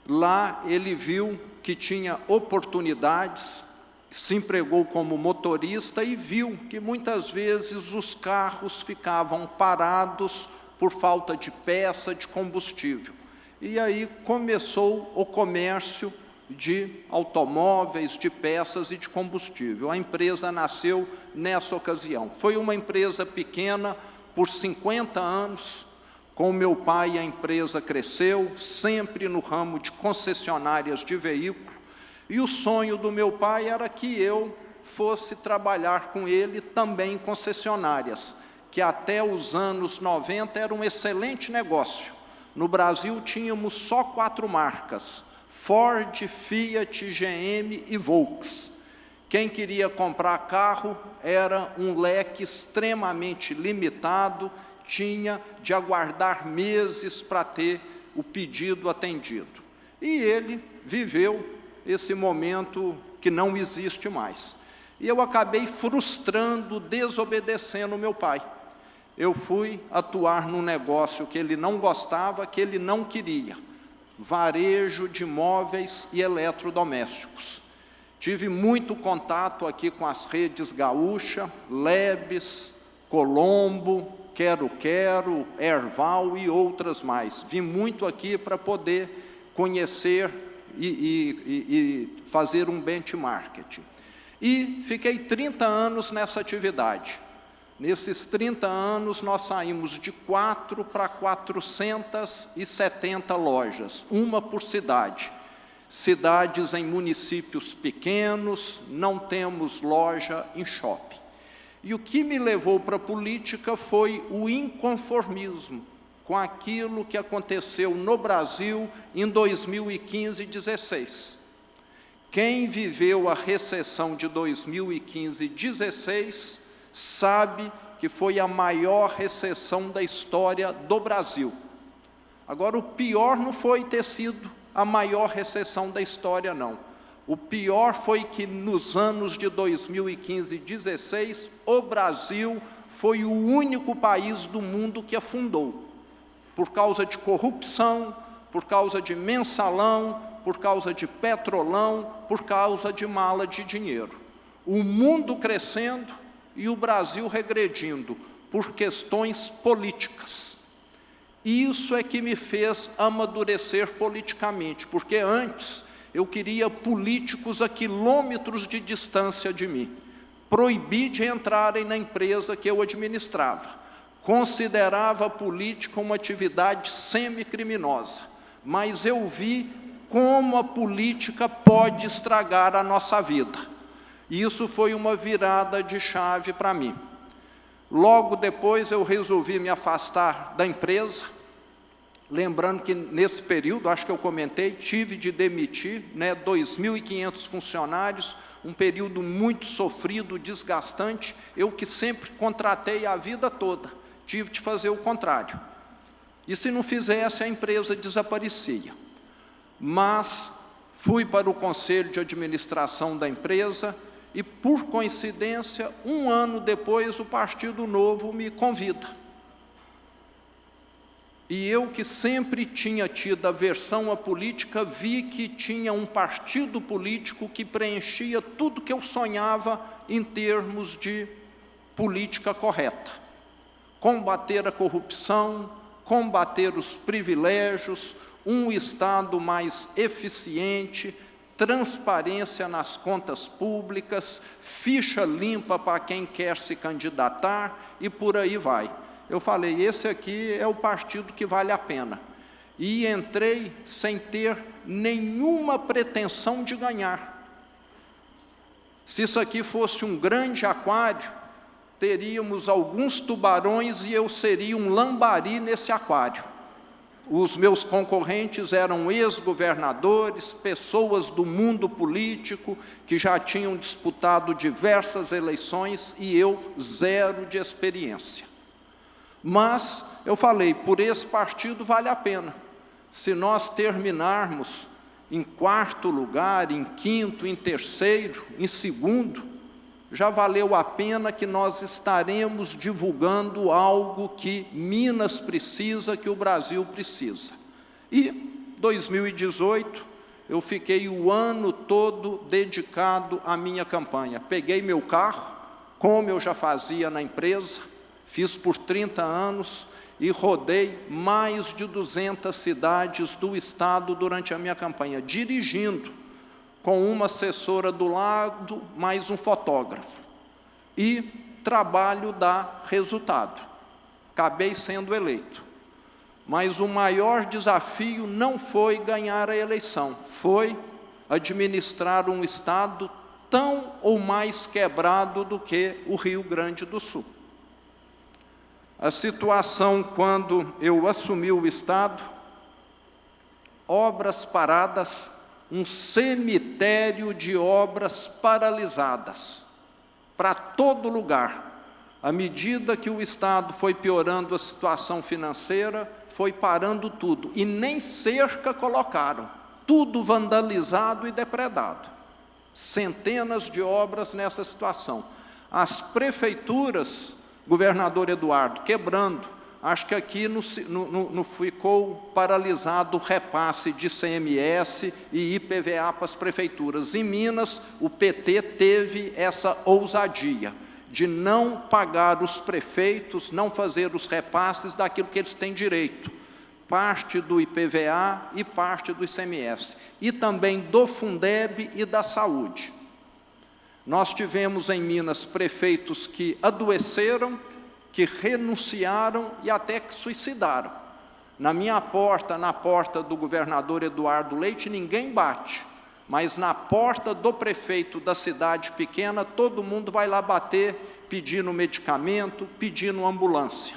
Lá ele viu que tinha oportunidades, se empregou como motorista e viu que muitas vezes os carros ficavam parados por falta de peça, de combustível. E aí começou o comércio de automóveis, de peças e de combustível. A empresa nasceu nessa ocasião. Foi uma empresa pequena, por 50 anos. Com meu pai a empresa cresceu, sempre no ramo de concessionárias de veículo. E o sonho do meu pai era que eu fosse trabalhar com ele também em concessionárias, que até os anos 90 era um excelente negócio. No Brasil tínhamos só 4 marcas: Ford, Fiat, GM e Volks. Quem queria comprar carro era um leque extremamente limitado, tinha de aguardar meses para ter o pedido atendido. E ele viveu esse momento que não existe mais. E eu acabei frustrando, desobedecendo meu pai. Eu fui atuar num negócio que ele não gostava, que ele não queria: varejo de móveis e eletrodomésticos. Tive muito contato aqui com as redes Gaúcha, Lebes, Colombo, Quero Quero, Erval e outras mais. Vim muito aqui para poder conhecer e fazer um benchmarking. E fiquei 30 anos nessa atividade. Nesses 30 anos, nós saímos de 4 para 470 lojas, uma por cidade. Cidades em municípios pequenos, não temos loja em shopping. E o que me levou para a política foi o inconformismo com aquilo que aconteceu no Brasil em 2015 e 2016. Quem viveu a recessão de 2015 e 2016 sabe que foi a maior recessão da história do Brasil. Agora, o pior não foi ter sido a maior recessão da história, não. O pior foi que nos anos de 2015 e 2016, o Brasil foi o único país do mundo que afundou, por causa de corrupção, por causa de mensalão, por causa de petrolão, por causa de mala de dinheiro. O mundo crescendo e o Brasil regredindo por questões políticas. Isso é que me fez amadurecer politicamente, porque antes eu queria políticos a quilômetros de distância de mim. Proibi de entrarem na empresa que eu administrava. Considerava a política uma atividade semi-criminosa, mas eu vi como a política pode estragar a nossa vida. Isso foi uma virada de chave para mim. Logo depois eu resolvi me afastar da empresa, lembrando que nesse período, acho que eu comentei, tive de demitir 2.500 funcionários, um período muito sofrido, desgastante, eu que sempre contratei a vida toda, tive de fazer o contrário. E se não fizesse, a empresa desaparecia. Mas fui para o conselho de administração da empresa e, por coincidência, um ano depois, o Partido Novo me convida. E eu, que sempre tinha tido aversão à política, vi que tinha um partido político que preenchia tudo que eu sonhava em termos de política correta. Combater a corrupção, combater os privilégios, um Estado mais eficiente, transparência nas contas públicas, ficha limpa para quem quer se candidatar e por aí vai. Eu falei, esse aqui é o partido que vale a pena. E entrei sem ter nenhuma pretensão de ganhar. Se isso aqui fosse um grande aquário, teríamos alguns tubarões e eu seria um lambari nesse aquário. Os meus concorrentes eram ex-governadores, pessoas do mundo político, que já tinham disputado diversas eleições e eu zero de experiência. Mas eu falei, por esse partido vale a pena. Se nós terminarmos em quarto lugar, em quinto, em terceiro, em segundo, já valeu a pena, que nós estaremos divulgando algo que Minas precisa, que o Brasil precisa. E 2018, eu fiquei o ano todo dedicado à minha campanha. Peguei meu carro, como eu já fazia na empresa, fiz por 30 anos e rodei mais de 200 cidades do estado durante a minha campanha, dirigindo, com uma assessora do lado, mais um fotógrafo. E trabalho dá resultado. Acabei sendo eleito. Mas o maior desafio não foi ganhar a eleição, foi administrar um estado tão ou mais quebrado do que o Rio Grande do Sul. A situação, quando eu assumi o estado, obras paradas, um cemitério de obras paralisadas, para todo lugar. À medida que o Estado foi piorando a situação financeira, foi parando tudo, e nem cerca colocaram, tudo vandalizado e depredado. Centenas de obras nessa situação. As prefeituras, governador Eduardo, quebrando. Acho que aqui não ficou paralisado o repasse de CMS e IPVA para as prefeituras. Em Minas, o PT teve essa ousadia de não pagar os prefeitos, não fazer os repasses daquilo que eles têm direito. Parte do IPVA e parte do ICMS. E também do Fundeb e da saúde. Nós tivemos em Minas prefeitos que adoeceram, que renunciaram e até que suicidaram. Na minha porta, na porta do governador Eduardo Leite, ninguém bate, mas na porta do prefeito da cidade pequena, todo mundo vai lá bater, pedindo medicamento, pedindo ambulância.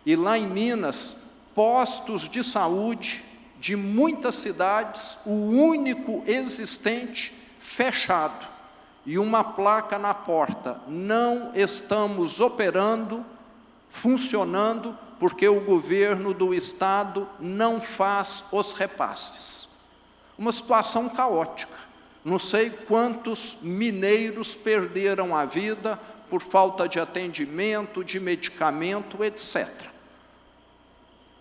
E lá em Minas, postos de saúde de muitas cidades, o único existente, fechado. E uma placa na porta, não estamos operando, funcionando, porque o governo do estado não faz os repasses. Uma situação caótica. Não sei quantos mineiros perderam a vida por falta de atendimento, de medicamento, etc.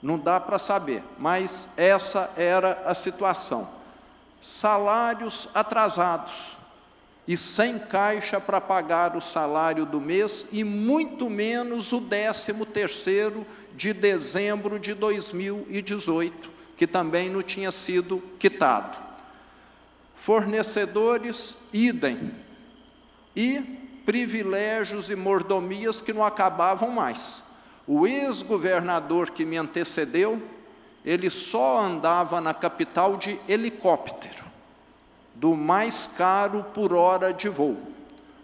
Não dá para saber, mas essa era a situação. Salários atrasados. e sem caixa para pagar o salário do mês e muito menos o 13º de dezembro de 2018, que também não tinha sido quitado. Fornecedores, idem. E privilégios e mordomias que não acabavam mais. O ex-governador que me antecedeu, ele só andava na capital de helicóptero, do mais caro por hora de voo.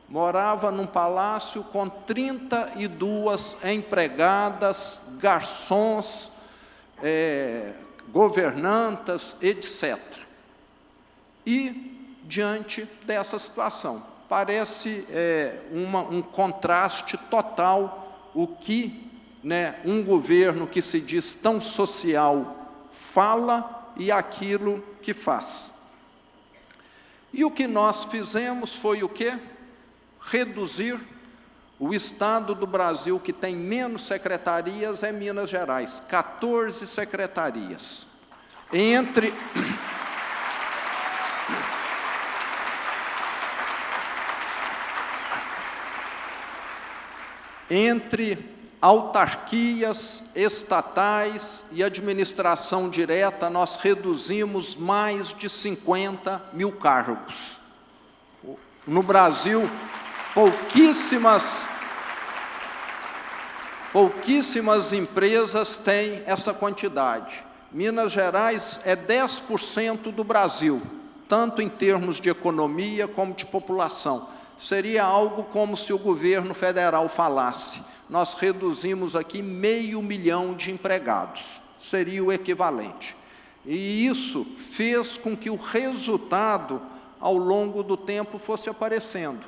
Morava num palácio com 32 empregadas, garçons, governantas, etc. E, diante dessa situação, parece um contraste total o que um governo que se diz tão social fala e aquilo que faz. E o que nós fizemos foi o quê? Reduzir. O estado do Brasil que tem menos secretarias é Minas Gerais, 14 secretarias. Entre autarquias, estatais e administração direta, nós reduzimos mais de 50 mil cargos. No Brasil, pouquíssimas empresas têm essa quantidade. Minas Gerais é 10% do Brasil, tanto em termos de economia como de população. Seria algo como se o governo federal falasse: nós reduzimos aqui 500 mil de empregados, seria o equivalente. E isso fez com que o resultado, ao longo do tempo, fosse aparecendo.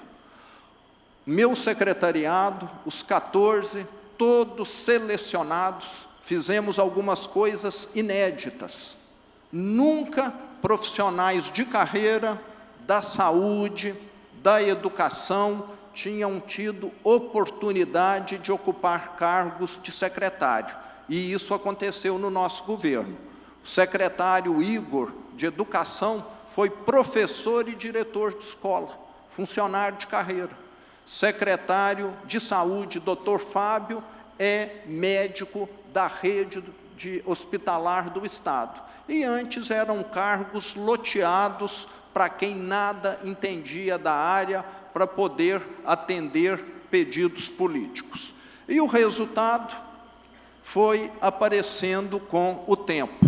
Meu secretariado, os 14, todos selecionados, fizemos algumas coisas inéditas. Nunca profissionais de carreira, da saúde, da educação, tinham tido oportunidade de ocupar cargos de secretário. E isso aconteceu no nosso governo. O secretário Igor, de Educação, foi professor e diretor de escola, funcionário de carreira. Secretário de Saúde, Dr. Fábio, é médico da rede hospitalar do Estado. E antes eram cargos loteados para quem nada entendia da área, para poder atender pedidos políticos. E o resultado foi aparecendo com o tempo.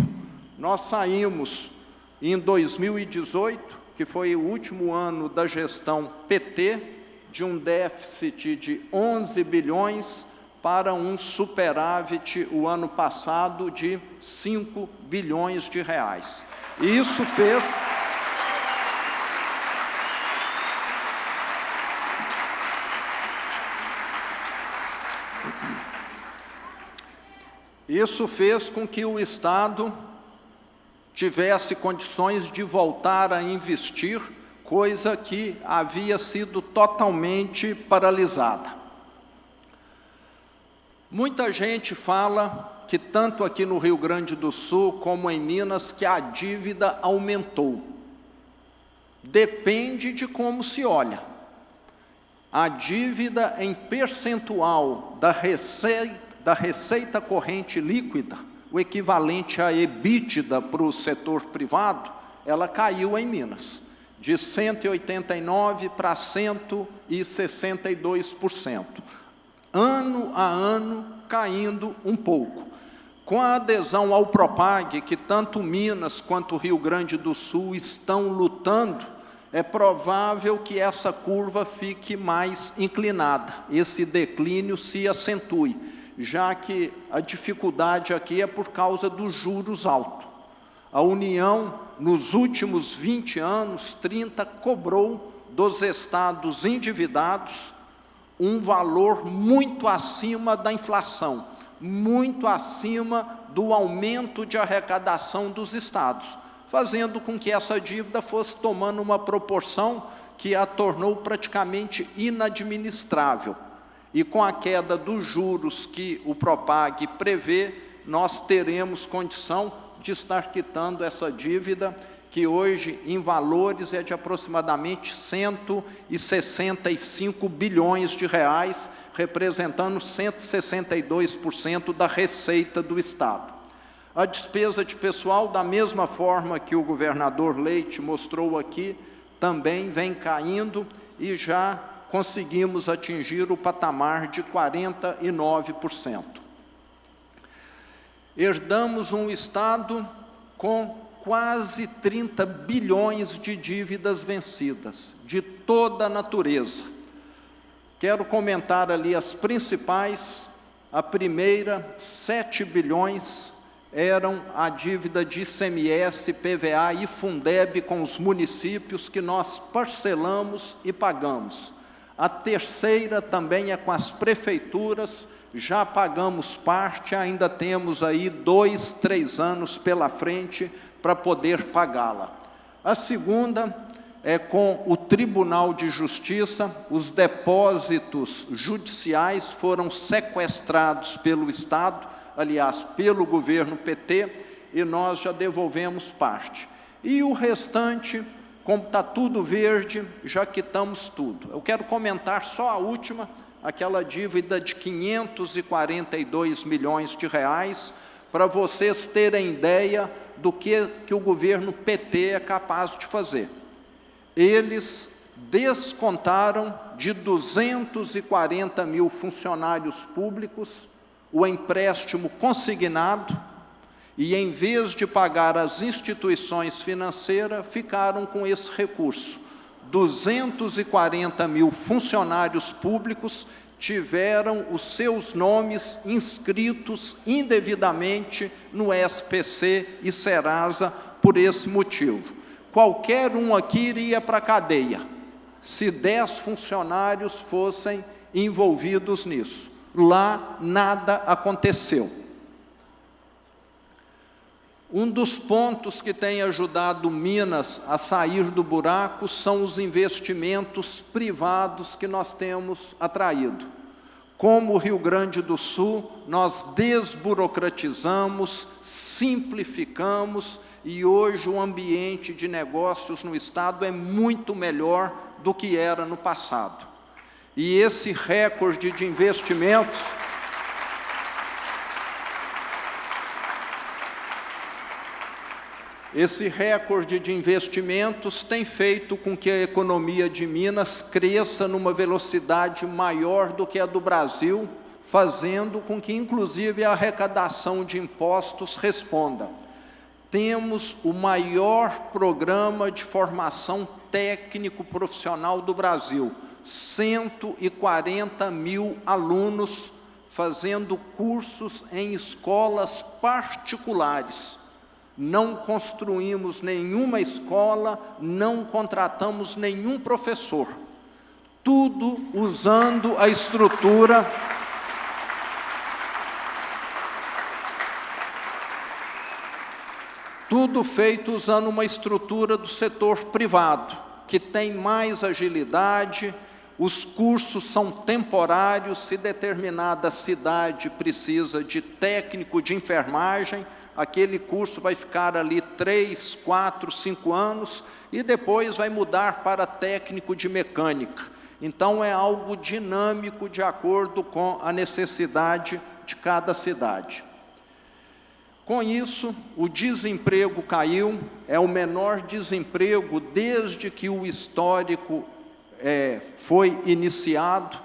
Nós saímos em 2018, que foi o último ano da gestão PT, de um déficit de 11 bilhões para um superávit o ano passado de 5 bilhões de reais. E isso fez... Isso fez com que o Estado tivesse condições de voltar a investir, coisa que havia sido totalmente paralisada. Muita gente fala que tanto aqui no Rio Grande do Sul como em Minas que a dívida aumentou. Depende de como se olha. A dívida em percentual da receita corrente líquida, o equivalente a EBITDA para o setor privado, ela caiu em Minas, de 189% para 162%. Ano a ano, caindo um pouco. Com a adesão ao Propag, que tanto Minas quanto o Rio Grande do Sul estão lutando, é provável que essa curva fique mais inclinada, esse declínio se acentue, já que a dificuldade aqui é por causa dos juros altos. A União, nos últimos 20 anos, 30, cobrou dos estados endividados um valor muito acima da inflação, muito acima do aumento de arrecadação dos estados, fazendo com que essa dívida fosse tomando uma proporção que a tornou praticamente inadministrável. E com a queda dos juros que o Propag prevê, nós teremos condição de estar quitando essa dívida que hoje, em valores, é de aproximadamente 165 bilhões de reais, representando 162% da receita do Estado. A despesa de pessoal, da mesma forma que o governador Leite mostrou aqui, também vem caindo e já conseguimos atingir o patamar de 49%. Herdamos um Estado com quase 30 bilhões de dívidas vencidas, de toda a natureza. Quero comentar ali as principais. A primeira, 7 bilhões, eram a dívida de ICMS, PVA e Fundeb com os municípios, que nós parcelamos e pagamos. A terceira também é com as prefeituras, já pagamos parte, ainda temos aí 2, 3 anos pela frente para poder pagá-la. A segunda é com o Tribunal de Justiça. Os depósitos judiciais foram sequestrados pelo Estado, aliás, pelo governo PT, e nós já devolvemos parte. E o restante, como está tudo verde, já quitamos tudo. Eu quero comentar só a última, aquela dívida de 542 milhões de reais, para vocês terem ideia do que o governo PT é capaz de fazer. Eles descontaram de 240 mil funcionários públicos o empréstimo consignado, e em vez de pagar as instituições financeiras, ficaram com esse recurso. 240 mil funcionários públicos tiveram os seus nomes inscritos indevidamente no SPC e Serasa por esse motivo. Qualquer um aqui iria para a cadeia, se 10 funcionários fossem envolvidos nisso. Lá nada aconteceu. Um dos pontos que tem ajudado Minas a sair do buraco são os investimentos privados que nós temos atraído. Como o Rio Grande do Sul, nós desburocratizamos, simplificamos, e hoje o ambiente de negócios no Estado é muito melhor do que era no passado. E esse recorde de investimentos tem feito com que a economia de Minas cresça numa velocidade maior do que a do Brasil, fazendo com que, inclusive, a arrecadação de impostos responda. Temos o maior programa de formação técnico-profissional do Brasil. 140 mil alunos fazendo cursos em escolas particulares. Não construímos nenhuma escola, não contratamos nenhum professor. Tudo usando a estrutura tudo feito usando uma estrutura do setor privado, que tem mais agilidade. Os cursos são temporários. Se determinada cidade precisa de técnico de enfermagem, aquele curso vai ficar ali 3, 4, 5 anos, e depois vai mudar para técnico de mecânica. Então, é algo dinâmico de acordo com a necessidade de cada cidade. Com isso, o desemprego caiu, é o menor desemprego desde que o histórico foi iniciado,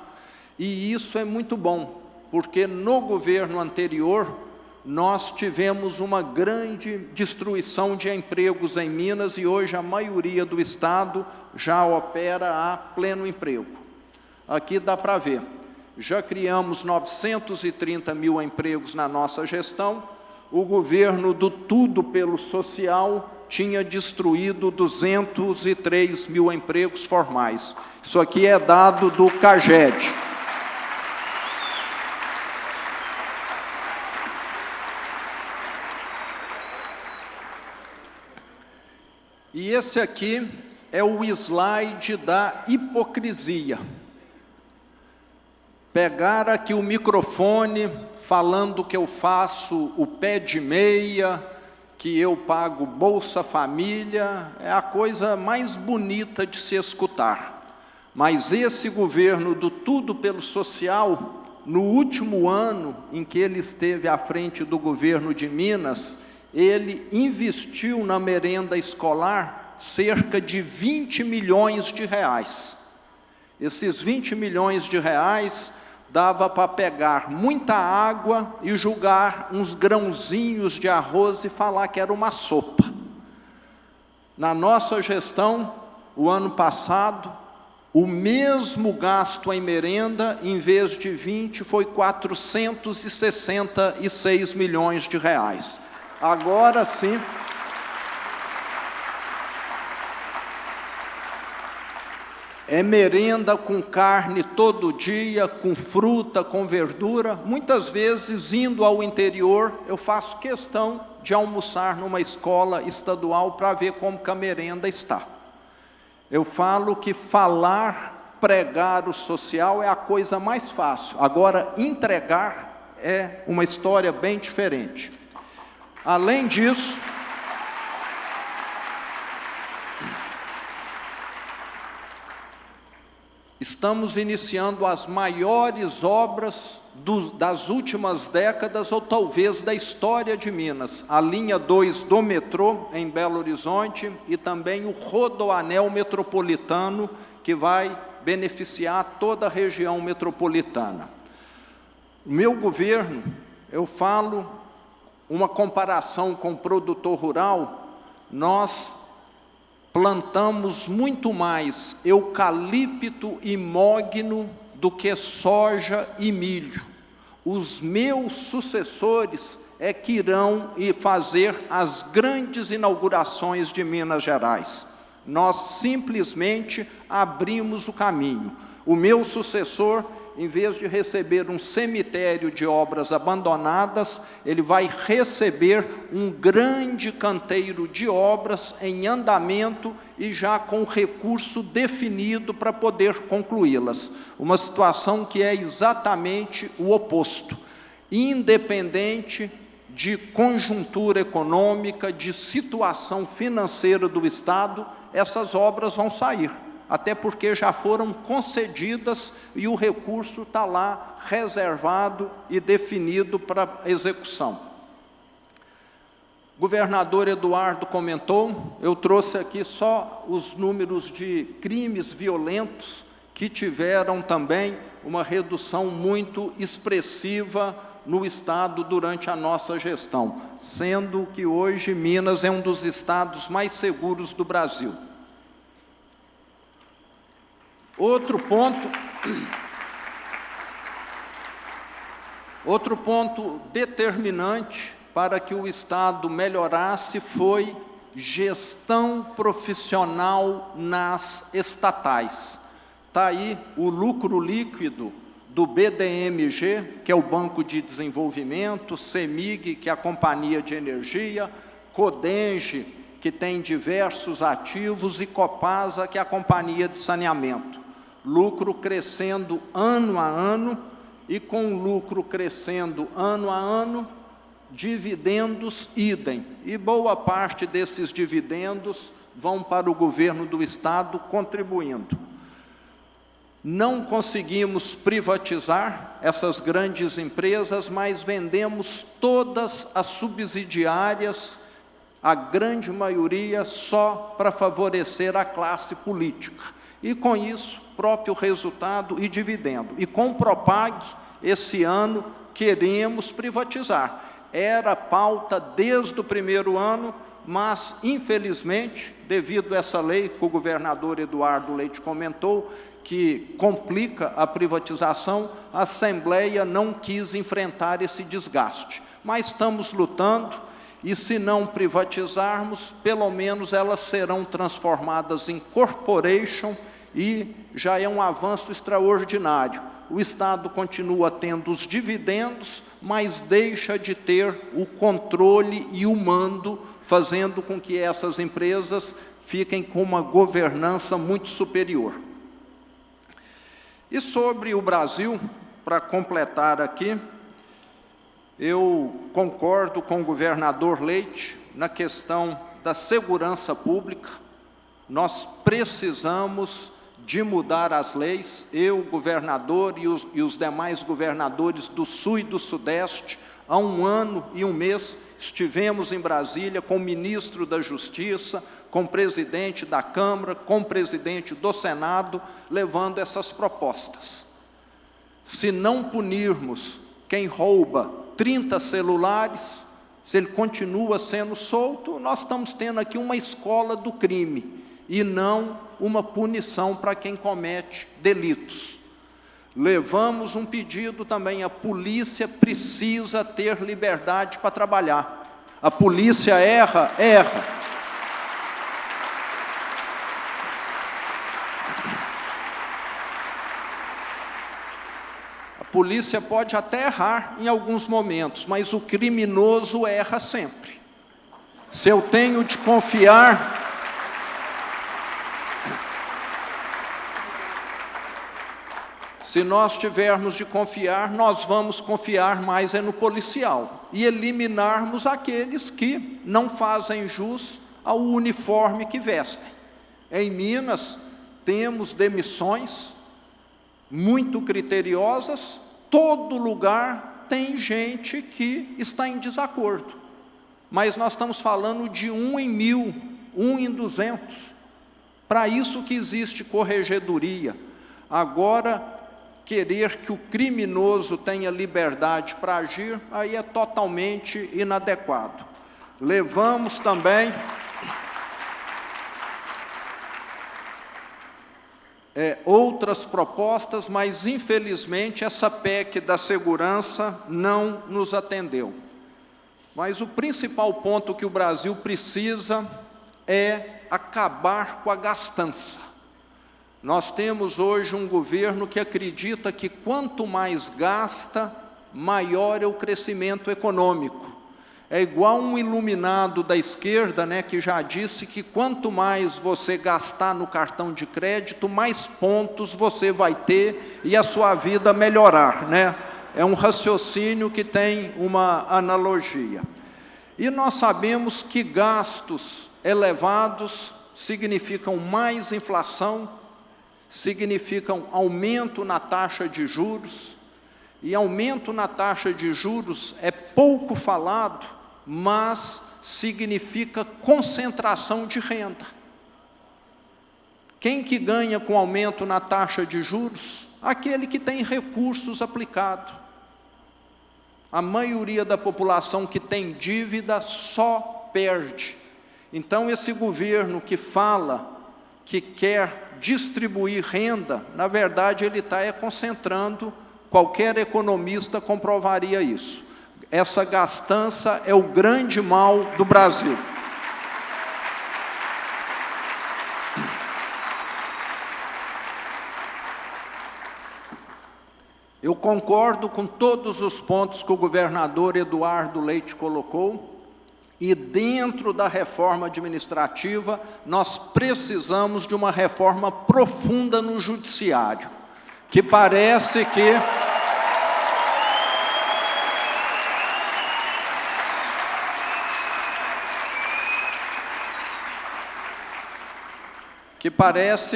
e isso é muito bom, porque no governo anterior nós tivemos uma grande destruição de empregos em Minas, e hoje a maioria do Estado já opera a pleno emprego. Aqui dá para ver, já criamos 930 mil empregos na nossa gestão. O governo do Tudo pelo Social tinha destruído 203 mil empregos formais. Isso aqui é dado do CAGED. E esse aqui é o slide da hipocrisia. Pegar aqui o microfone falando que eu faço o pé de meia, que eu pago Bolsa Família, é a coisa mais bonita de se escutar. Mas esse governo do Tudo pelo Social, no último ano em que ele esteve à frente do governo de Minas, ele investiu na merenda escolar cerca de 20 milhões de reais. Esses 20 milhões de reais dava para pegar muita água e jogar uns grãozinhos de arroz e falar que era uma sopa. Na nossa gestão, o ano passado, o mesmo gasto em merenda, em vez de 20, foi 466 milhões de reais. Agora sim, é merenda com carne todo dia, com fruta, com verdura. Muitas vezes, indo ao interior, eu faço questão de almoçar numa escola estadual para ver como que a merenda está. Eu falo que pregar o social é a coisa mais fácil. Agora, entregar é uma história bem diferente. Além disso, estamos iniciando as maiores obras das últimas décadas, ou talvez da história de Minas. A linha 2 do metrô em Belo Horizonte e também o rodoanel metropolitano, que vai beneficiar toda a região metropolitana. O meu governo, eu falo uma comparação com o produtor rural, nós plantamos muito mais eucalipto e mogno do que soja e milho. Os meus sucessores é que irão fazer as grandes inaugurações de Minas Gerais. Nós simplesmente abrimos o caminho. O meu sucessor, em vez de receber um cemitério de obras abandonadas, ele vai receber um grande canteiro de obras em andamento e já com recurso definido para poder concluí-las. Uma situação que é exatamente o oposto. Independente de conjuntura econômica, de situação financeira do Estado, essas obras vão sair. Até porque já foram concedidas e o recurso está lá reservado e definido para execução. O governador Eduardo comentou, eu trouxe aqui só os números de crimes violentos que tiveram também uma redução muito expressiva no Estado durante a nossa gestão, sendo que hoje Minas é um dos estados mais seguros do Brasil. Outro ponto determinante para que o Estado melhorasse foi gestão profissional nas estatais. Está aí o lucro líquido do BDMG, que é o Banco de Desenvolvimento, CEMIG, que é a Companhia de Energia, CODENGE, que tem diversos ativos, e Copasa, que é a Companhia de Saneamento. Lucro crescendo ano a ano, e com o lucro crescendo ano a ano, dividendos idem. E boa parte desses dividendos vão para o governo do Estado contribuindo. Não conseguimos privatizar essas grandes empresas, mas vendemos todas as subsidiárias, a grande maioria só para favorecer a classe política. E com isso, próprio resultado e dividendo. E com o Propag, esse ano, queremos privatizar. Era pauta desde o primeiro ano, mas, infelizmente, devido a essa lei que o governador Eduardo Leite comentou, que complica a privatização, a Assembleia não quis enfrentar esse desgaste. Mas estamos lutando, e se não privatizarmos, pelo menos elas serão transformadas em corporation, e já é um avanço extraordinário. O Estado continua tendo os dividendos, mas deixa de ter o controle e o mando, fazendo com que essas empresas fiquem com uma governança muito superior. E sobre o Brasil, para completar aqui, eu concordo com o governador Leite, na questão da segurança pública. Nós precisamos de mudar as leis. Eu, governador, e os demais governadores do Sul e do Sudeste, há 1 ano e 1 mês, estivemos em Brasília com o ministro da Justiça, com o presidente da Câmara, com o presidente do Senado, levando essas propostas. Se não punirmos quem rouba 30 celulares, se ele continua sendo solto, nós estamos tendo aqui uma escola do crime, e não uma punição para quem comete delitos. Levamos um pedido também: a polícia precisa ter liberdade para trabalhar. A polícia erra. A polícia pode até errar em alguns momentos, mas o criminoso erra sempre. Se eu tenho de confiar... Se nós tivermos de confiar, nós vamos confiar mais no policial e eliminarmos aqueles que não fazem jus ao uniforme que vestem. Em Minas, temos demissões muito criteriosas. Todo lugar tem gente que está em desacordo, mas nós estamos falando de 1 em 1000, 1 em 200. Para isso que existe corregedoria. Agora, querer que o criminoso tenha liberdade para agir, aí é totalmente inadequado. Levamos também outras propostas, mas infelizmente essa PEC da segurança não nos atendeu. Mas o principal ponto que o Brasil precisa é acabar com a gastança. Nós temos hoje um governo que acredita que quanto mais gasta, maior é o crescimento econômico. É igual um iluminado da esquerda, né, que já disse que quanto mais você gastar no cartão de crédito, mais pontos você vai ter e a sua vida melhorar, né? É um raciocínio que tem uma analogia. E nós sabemos que gastos elevados significam mais inflação, significam aumento na taxa de juros, e aumento na taxa de juros é pouco falado, mas significa concentração de renda. Quem que ganha com aumento na taxa de juros? Aquele que tem recursos aplicados. A maioria da população que tem dívida só perde. Então, esse governo que fala que quer distribuir renda, na verdade ele está concentrando. Qualquer economista comprovaria isso. Essa gastança é o grande mal do Brasil. Eu concordo com todos os pontos que o governador Eduardo Leite colocou, e dentro da reforma administrativa, nós precisamos de uma reforma profunda no judiciário, que parece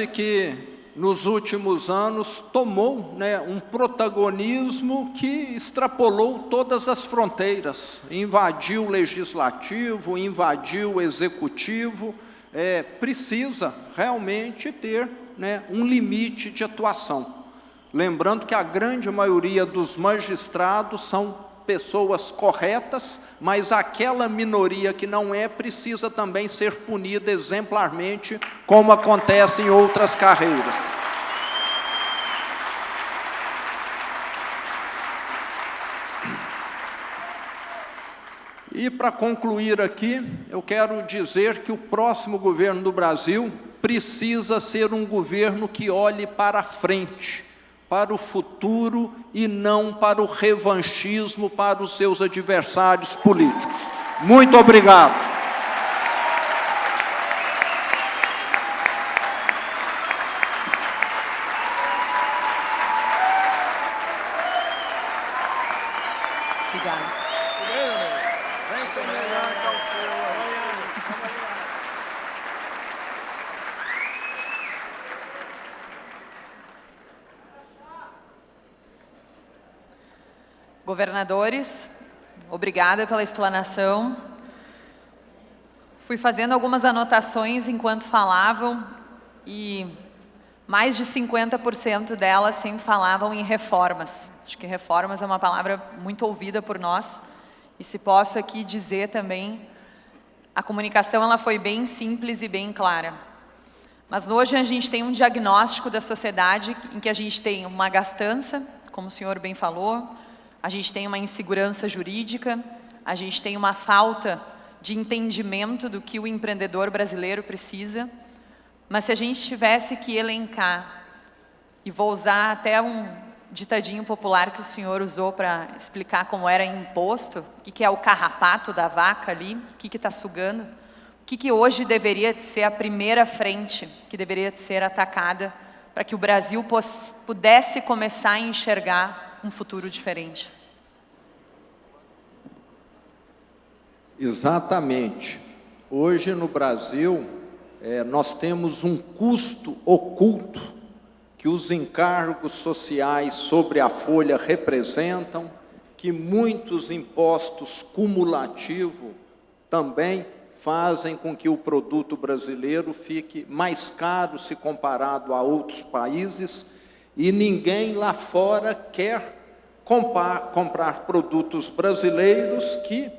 que nos últimos anos tomou, né, um protagonismo que extrapolou todas as fronteiras, invadiu o legislativo, invadiu o executivo. Precisa realmente ter, né, um limite de atuação. Lembrando que a grande maioria dos magistrados são pessoas corretas, mas aquela minoria que não é, precisa também ser punida exemplarmente, como acontece em outras carreiras. E para concluir aqui, eu quero dizer que o próximo governo do Brasil precisa ser um governo que olhe para frente, para o futuro, e não para o revanchismo para os seus adversários políticos. Muito obrigado. Obrigada. Bem semelhante ao seu. governadores, obrigada pela explanação. Fui fazendo algumas anotações enquanto falavam e mais de 50% delas sempre falavam em reformas. Acho que reformas é uma palavra muito ouvida por nós. E se posso aqui dizer também, a comunicação ela foi bem simples e bem clara. Mas hoje a gente tem um diagnóstico da sociedade em que a gente tem uma gastança, como o senhor bem falou, a gente tem uma insegurança jurídica, a gente tem uma falta de entendimento do que o empreendedor brasileiro precisa. Mas se a gente tivesse que elencar, e vou usar até um ditadinho popular que o senhor usou para explicar como era imposto, o que é o carrapato da vaca ali, o que está sugando, o que hoje deveria ser a primeira frente que deveria ser atacada para que o Brasil pudesse começar a enxergar um futuro diferente. Exatamente. Hoje no Brasil, nós temos um custo oculto que os encargos sociais sobre a folha representam, que muitos impostos cumulativos também fazem com que o produto brasileiro fique mais caro se comparado a outros países, e ninguém lá fora quer comprar produtos brasileiros que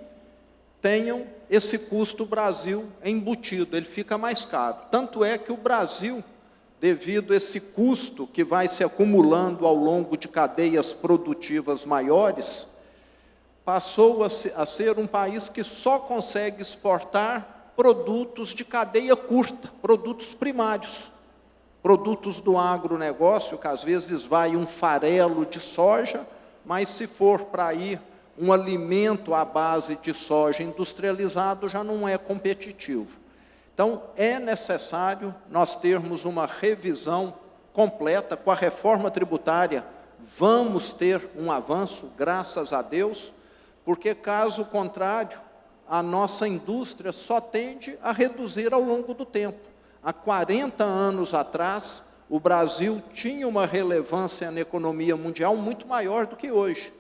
tenham esse custo Brasil embutido, ele fica mais caro. Tanto é que o Brasil, devido a esse custo que vai se acumulando ao longo de cadeias produtivas maiores, passou a ser um país que só consegue exportar produtos de cadeia curta, produtos primários, produtos do agronegócio, que às vezes vai um farelo de soja, mas se for para ir um alimento à base de soja industrializado, já não é competitivo. Então, é necessário nós termos uma revisão completa. Com a reforma tributária, vamos ter um avanço, graças a Deus, porque, caso contrário, a nossa indústria só tende a reduzir ao longo do tempo. Há 40 anos atrás, o Brasil tinha uma relevância na economia mundial muito maior do que hoje.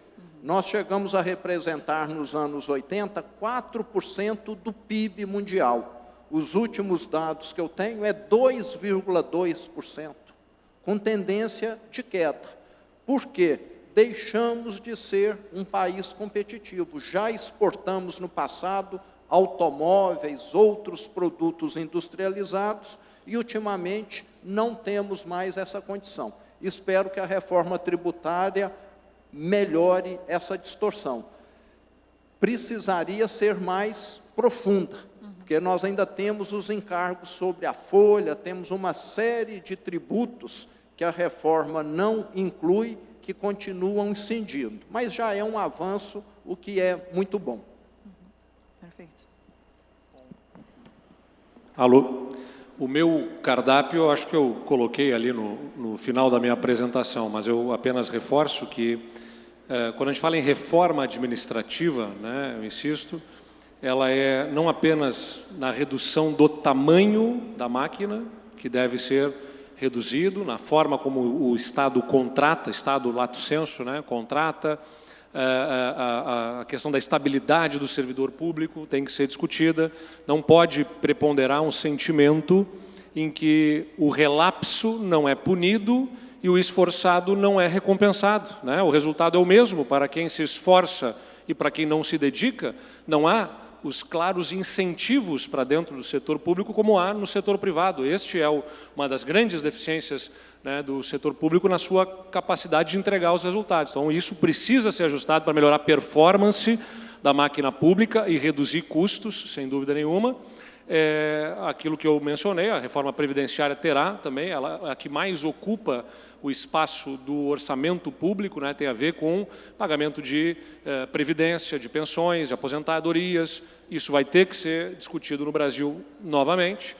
Nós chegamos a representar, nos anos 80, 4% do PIB mundial. Os últimos dados que eu tenho é 2,2%, com tendência de queda. Por quê? Deixamos de ser um país competitivo. Já exportamos no passado automóveis, outros produtos industrializados, e ultimamente não temos mais essa condição. Espero que a reforma tributária melhore essa distorção. Precisaria ser mais profunda, porque nós ainda temos os encargos sobre a folha, temos uma série de tributos que a reforma não inclui, que continuam incidindo. Mas já é um avanço, o que é muito bom. Perfeito. Alô? O meu cardápio, eu acho que eu coloquei ali no final da minha apresentação, mas eu apenas reforço que, quando a gente fala em reforma administrativa, né, eu insisto, ela é não apenas na redução do tamanho da máquina, que deve ser reduzido, na forma como o Estado contrata, Estado lato sensu, né, contrata, a questão da estabilidade do servidor público tem que ser discutida, não pode preponderar um sentimento em que o relapso não é punido e o esforçado não é recompensado, né? O resultado é o mesmo para quem se esforça e para quem não se dedica, não há os claros incentivos para dentro do setor público como há no setor privado. Este é uma das grandes deficiências, né, do setor público na sua capacidade de entregar os resultados. Então, isso precisa ser ajustado para melhorar a performance da máquina pública e reduzir custos, sem dúvida nenhuma. Aquilo que eu mencionei, a reforma previdenciária terá também, ela é a que mais ocupa o espaço do orçamento público, né, tem a ver com pagamento de previdência, de pensões, de aposentadorias. Isso vai ter que ser discutido no Brasil novamente,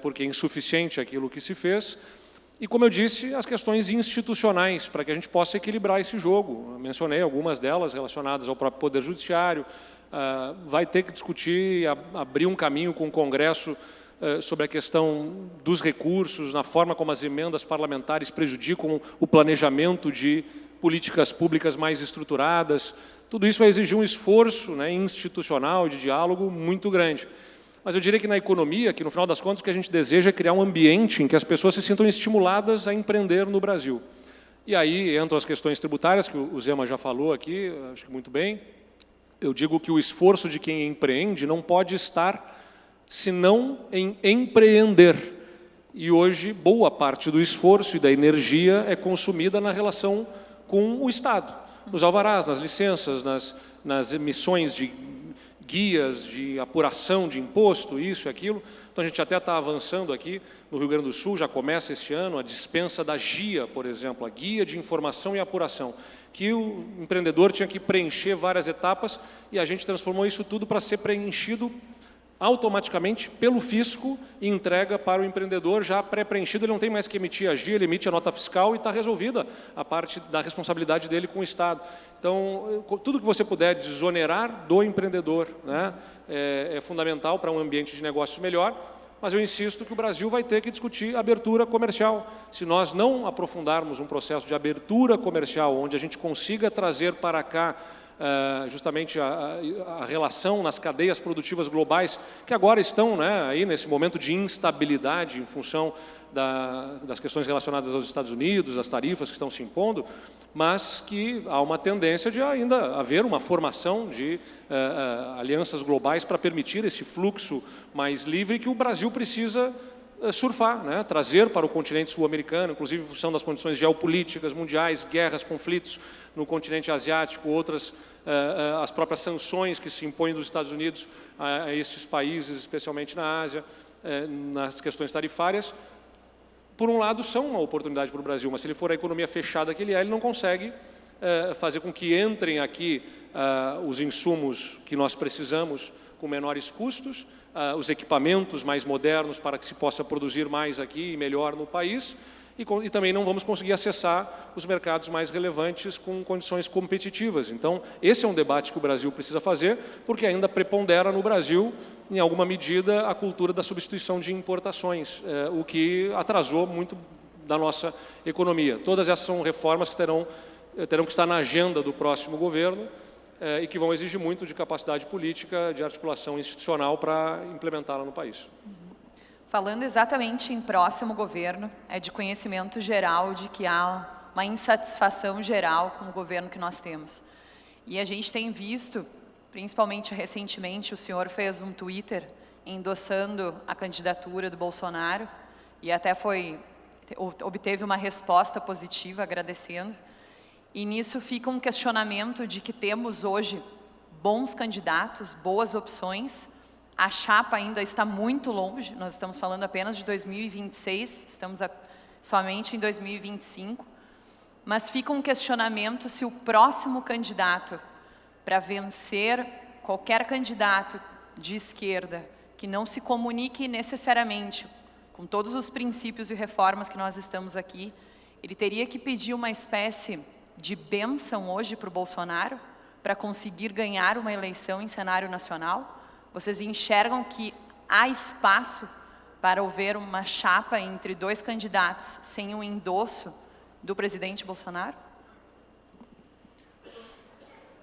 porque é insuficiente aquilo que se fez. E, como eu disse, as questões institucionais, para que a gente possa equilibrar esse jogo. Eu mencionei algumas delas relacionadas ao próprio Poder Judiciário. Vai ter que discutir, abrir um caminho com o Congresso sobre a questão dos recursos, na forma como as emendas parlamentares prejudicam o planejamento de políticas públicas mais estruturadas. Tudo isso vai exigir um esforço, né, institucional, de diálogo muito grande. Mas eu diria que na economia, que no final das contas o que a gente deseja é criar um ambiente em que as pessoas se sintam estimuladas a empreender no Brasil. E aí entram as questões tributárias, que o Zema já falou aqui, acho que muito bem. Eu digo que o esforço de quem empreende não pode estar senão em empreender. E hoje, boa parte do esforço e da energia é consumida na relação com o Estado. Nos alvarás, nas licenças, nas emissões de guias de apuração de imposto, isso e aquilo. Então, a gente até está avançando aqui no Rio Grande do Sul, já começa este ano a dispensa da GIA, por exemplo, a Guia de Informação e Apuração, que o empreendedor tinha que preencher várias etapas e a gente transformou isso tudo para ser preenchido automaticamente pelo fisco e entrega para o empreendedor já pré-preenchido. Ele não tem mais que emitir a GIA, ele emite a nota fiscal e está resolvida a parte da responsabilidade dele com o Estado. Então, tudo que você puder desonerar do empreendedor, né, é fundamental para um ambiente de negócios melhor, mas eu insisto que o Brasil vai ter que discutir abertura comercial. Se nós não aprofundarmos um processo de abertura comercial, onde a gente consiga trazer para cá justamente a relação nas cadeias produtivas globais, que agora estão, né, aí nesse momento de instabilidade em função das questões relacionadas aos Estados Unidos, as tarifas que estão se impondo, mas que há uma tendência de ainda haver uma formação de alianças globais para permitir esse fluxo mais livre que o Brasil precisa surfar, né? Trazer para o continente sul-americano, inclusive em função das condições geopolíticas mundiais, guerras, conflitos no continente asiático, outras, as próprias sanções que se impõem dos Estados Unidos a estes países, especialmente na Ásia, nas questões tarifárias, por um lado são uma oportunidade para o Brasil, mas se ele for a economia fechada que ele não consegue fazer com que entrem aqui os insumos que nós precisamos com menores custos, os equipamentos mais modernos para que se possa produzir mais aqui e melhor no país, e também não vamos conseguir acessar os mercados mais relevantes com condições competitivas. Então, esse é um debate que o Brasil precisa fazer, porque ainda prepondera no Brasil, em alguma medida, a cultura da substituição de importações, o que atrasou muito da nossa economia. Todas essas são reformas que terão que estar na agenda do próximo governo, e que vão exigir muito de capacidade política, de articulação institucional para implementá-la no país. Falando exatamente em próximo governo, é de conhecimento geral de que há uma insatisfação geral com o governo que nós temos. E a gente tem visto, principalmente recentemente, o senhor fez um Twitter endossando a candidatura do Bolsonaro e até obteve uma resposta positiva agradecendo. E nisso fica um questionamento de que temos hoje bons candidatos, boas opções. A chapa ainda está muito longe, nós estamos falando apenas de 2026, estamos somente em 2025. Mas fica um questionamento se o próximo candidato, para vencer qualquer candidato de esquerda, que não se comunique necessariamente com todos os princípios e reformas que nós estamos aqui, ele teria que pedir uma espécie de bênção hoje para o Bolsonaro, para conseguir ganhar uma eleição em cenário nacional? Vocês enxergam que há espaço para haver uma chapa entre dois candidatos sem o endosso do presidente Bolsonaro?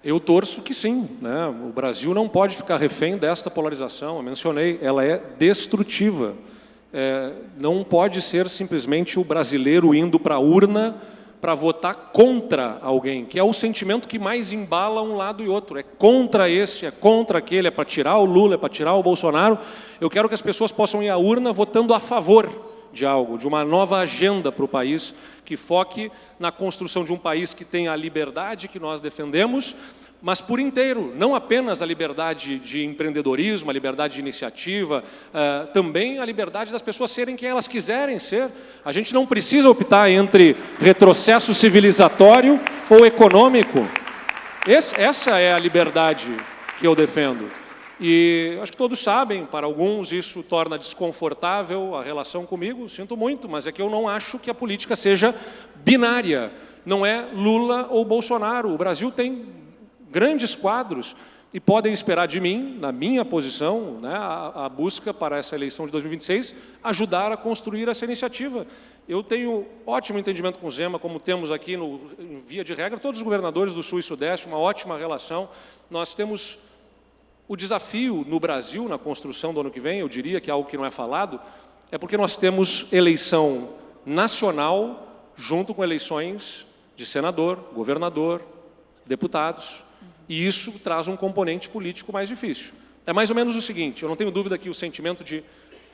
Eu torço que sim, né? O Brasil não pode ficar refém desta polarização, eu mencionei, ela é destrutiva. Não pode ser simplesmente o brasileiro indo para a urna para votar contra alguém, que é o sentimento que mais embala um lado e outro. É contra esse, é contra aquele, é para tirar o Lula, é para tirar o Bolsonaro. Eu quero que as pessoas possam ir à urna votando a favor de algo, de uma nova agenda para o país, que foque na construção de um país que tenha a liberdade que nós defendemos, mas por inteiro, não apenas a liberdade de empreendedorismo, a liberdade de iniciativa, também a liberdade das pessoas serem quem elas quiserem ser. A gente não precisa optar entre retrocesso civilizatório ou econômico. Essa é a liberdade que eu defendo. E acho que todos sabem, para alguns isso torna desconfortável a relação comigo, sinto muito, mas é que eu não acho que a política seja binária. Não é Lula ou Bolsonaro. O Brasil tem grandes quadros e podem esperar de mim, na minha posição, né, a busca para essa eleição de 2026, ajudar a construir essa iniciativa. Eu tenho ótimo entendimento com o Zema, como temos aqui, em via de regra, todos os governadores do Sul e Sudeste, uma ótima relação. Nós temos o desafio no Brasil, na construção do ano que vem, eu diria que é algo que não é falado, é porque nós temos eleição nacional junto com eleições de senador, governador, deputados, e isso traz um componente político mais difícil. É mais ou menos o seguinte, eu não tenho dúvida que o sentimento de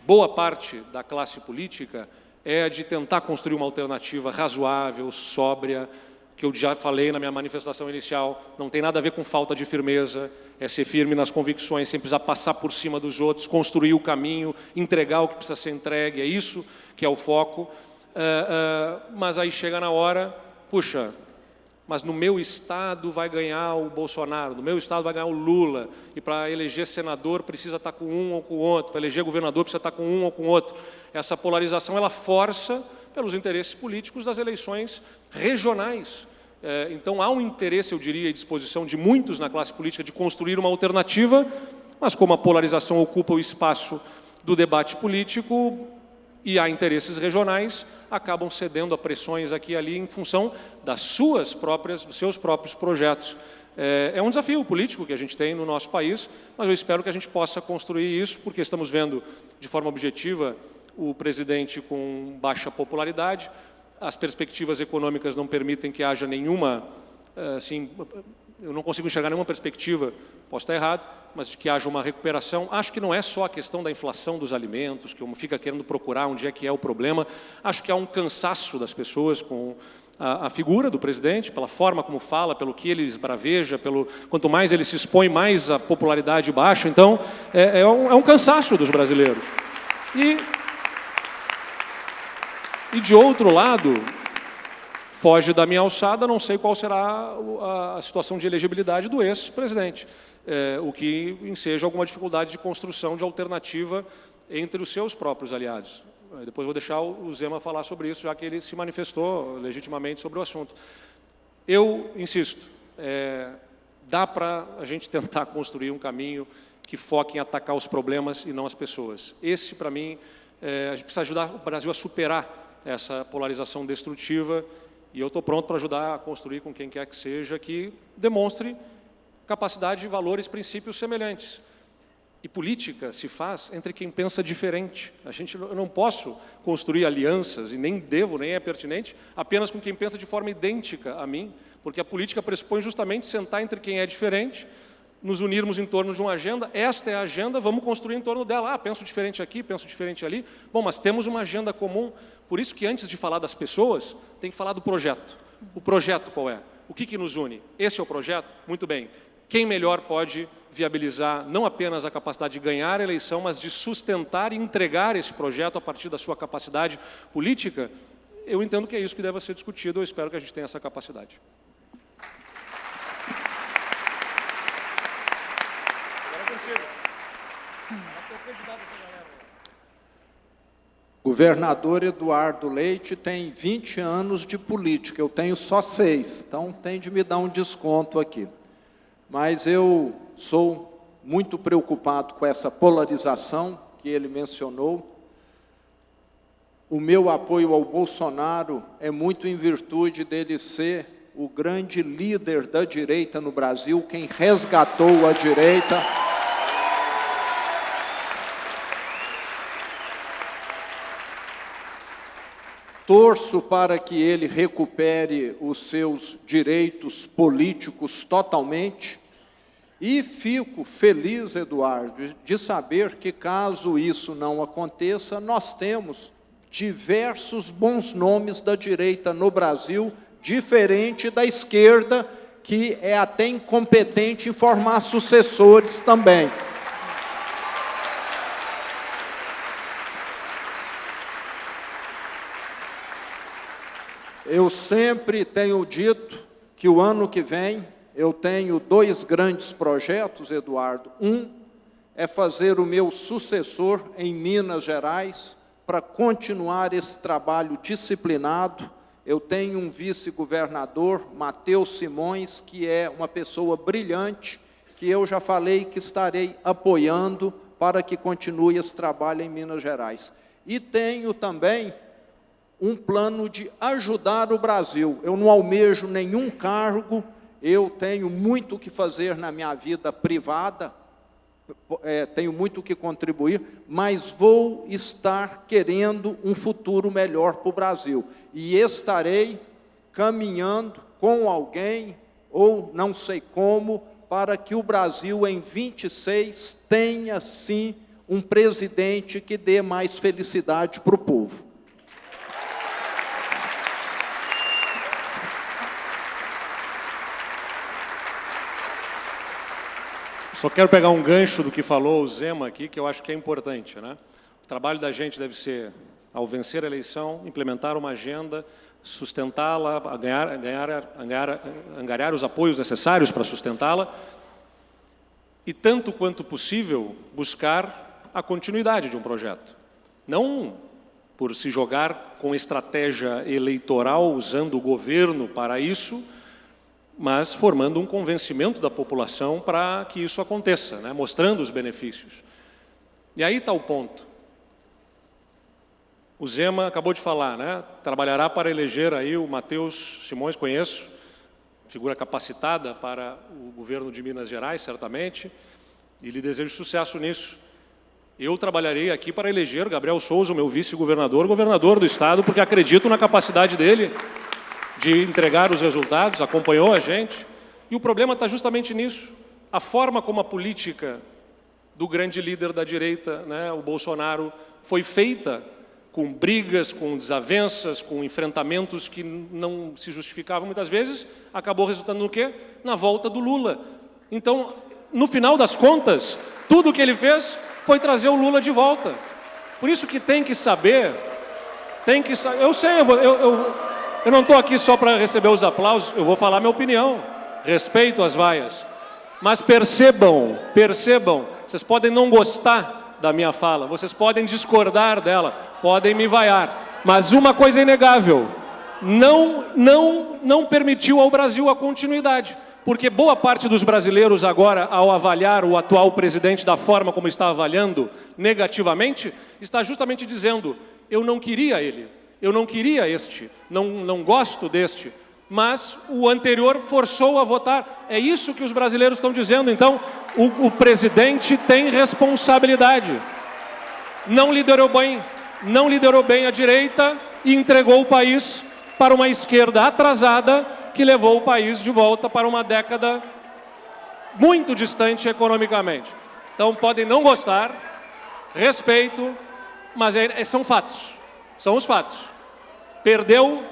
boa parte da classe política é de tentar construir uma alternativa razoável, sóbria, que eu já falei na minha manifestação inicial, não tem nada a ver com falta de firmeza, é ser firme nas convicções, sem precisar passar por cima dos outros, construir o caminho, entregar o que precisa ser entregue, é isso que é o foco. Mas aí chega na hora, puxa, mas no meu estado vai ganhar o Bolsonaro, no meu estado vai ganhar o Lula, e para eleger senador precisa estar com um ou com o outro, para eleger governador precisa estar com um ou com o outro. Essa polarização, ela força pelos interesses políticos das eleições regionais. Então há um interesse, eu diria, e disposição de muitos na classe política de construir uma alternativa, mas como a polarização ocupa o espaço do debate político e há interesses regionais, acabam cedendo a pressões aqui e ali em função dos seus próprios projetos. É um desafio político que a gente tem no nosso país, mas eu espero que a gente possa construir isso, porque estamos vendo de forma objetiva o presidente com baixa popularidade, as perspectivas econômicas não permitem que haja nenhuma, assim, eu não consigo enxergar nenhuma perspectiva, posso estar errado, mas de que haja uma recuperação. Acho que não é só a questão da inflação dos alimentos, que fica querendo procurar onde é que é o problema. Acho que há um cansaço das pessoas com a figura do presidente, pela forma como fala, pelo que ele esbraveja, quanto mais ele se expõe, mais a popularidade baixa. Então, é um cansaço dos brasileiros. E de outro lado, foge da minha alçada, não sei qual será a situação de elegibilidade do ex-presidente, o que enseja alguma dificuldade de construção de alternativa entre os seus próprios aliados. Depois vou deixar o Zema falar sobre isso, já que ele se manifestou legitimamente sobre o assunto. Eu insisto, dá para a gente tentar construir um caminho que foque em atacar os problemas e não as pessoas. Esse, para mim, a gente precisa ajudar o Brasil a superar essa polarização destrutiva, e eu estou pronto para ajudar a construir com quem quer que seja, que demonstre capacidade de valores, princípios semelhantes. E política se faz entre quem pensa diferente. Eu não posso construir alianças, e nem devo, nem é pertinente, apenas com quem pensa de forma idêntica a mim, porque a política pressupõe justamente sentar entre quem é diferente, nos unirmos em torno de uma agenda. Esta é a agenda, vamos construir em torno dela. Penso diferente aqui, penso diferente ali. Bom, mas temos uma agenda comum. Por isso que antes de falar das pessoas, tem que falar do projeto. O projeto qual é? O que nos une? Esse é o projeto? Muito bem. Quem melhor pode viabilizar não apenas a capacidade de ganhar a eleição, mas de sustentar e entregar esse projeto a partir da sua capacidade política? Eu entendo que é isso que deve ser discutido. Eu espero que a gente tenha essa capacidade. Governador Eduardo Leite tem 20 anos de política, eu tenho só 6, então tem de me dar um desconto aqui. Mas eu sou muito preocupado com essa polarização que ele mencionou. O meu apoio ao Bolsonaro é muito em virtude dele ser o grande líder da direita no Brasil, quem resgatou a direita. Torço para que ele recupere os seus direitos políticos totalmente e fico feliz, Eduardo, de saber que, caso isso não aconteça, nós temos diversos bons nomes da direita no Brasil, diferente da esquerda, que é até incompetente em formar sucessores também. Eu sempre tenho dito que o ano que vem eu tenho 2 grandes projetos, Eduardo. Um é fazer o meu sucessor em Minas Gerais para continuar esse trabalho disciplinado. Eu tenho um vice-governador, Matheus Simões, que é uma pessoa brilhante, que eu já falei que estarei apoiando para que continue esse trabalho em Minas Gerais. E tenho também um plano de ajudar o Brasil. Eu não almejo nenhum cargo, eu tenho muito o que fazer na minha vida privada, tenho muito o que contribuir, mas vou estar querendo um futuro melhor para o Brasil. E estarei caminhando com alguém, ou não sei como, para que o Brasil, em 26, tenha, sim, um presidente que dê mais felicidade para o povo. Só quero pegar um gancho do que falou o Zema aqui, que eu acho que é importante, né? O trabalho da gente deve ser, ao vencer a eleição, implementar uma agenda, sustentá-la, angariar os apoios necessários para sustentá-la e, tanto quanto possível, buscar a continuidade de um projeto. Não por se jogar com estratégia eleitoral, usando o governo para isso, mas formando um convencimento da população para que isso aconteça, né? Mostrando os benefícios. E aí está o ponto. O Zema acabou de falar, né? Trabalhará para eleger aí o Matheus Simões, conheço, figura capacitada para o governo de Minas Gerais, certamente, e lhe desejo sucesso nisso. Eu trabalharei aqui para eleger Gabriel Souza, o meu vice-governador, governador do Estado, porque acredito na capacidade dele de entregar os resultados, acompanhou a gente, e o problema está justamente nisso. A forma como a política do grande líder da direita, né, o Bolsonaro, foi feita com brigas, com desavenças, com enfrentamentos que não se justificavam muitas vezes, acabou resultando no quê? Na volta do Lula. Então, no final das contas, tudo o que ele fez foi trazer o Lula de volta. Por isso que tem que saber, eu sei, eu não estou aqui só para receber os aplausos, eu vou falar minha opinião, respeito as vaias. Mas percebam, vocês podem não gostar da minha fala, vocês podem discordar dela, podem me vaiar, mas uma coisa é inegável, não permitiu ao Brasil a continuidade, porque boa parte dos brasileiros agora, ao avaliar o atual presidente da forma como está avaliando negativamente, está justamente dizendo, eu não queria ele, eu não queria este, não gosto deste, mas o anterior forçou a votar. É isso que os brasileiros estão dizendo. Então, o presidente tem responsabilidade. Não liderou bem a direita e entregou o país para uma esquerda atrasada que levou o país de volta para uma década muito distante economicamente. Então, podem não gostar, respeito, mas são fatos, são os fatos. Perdeu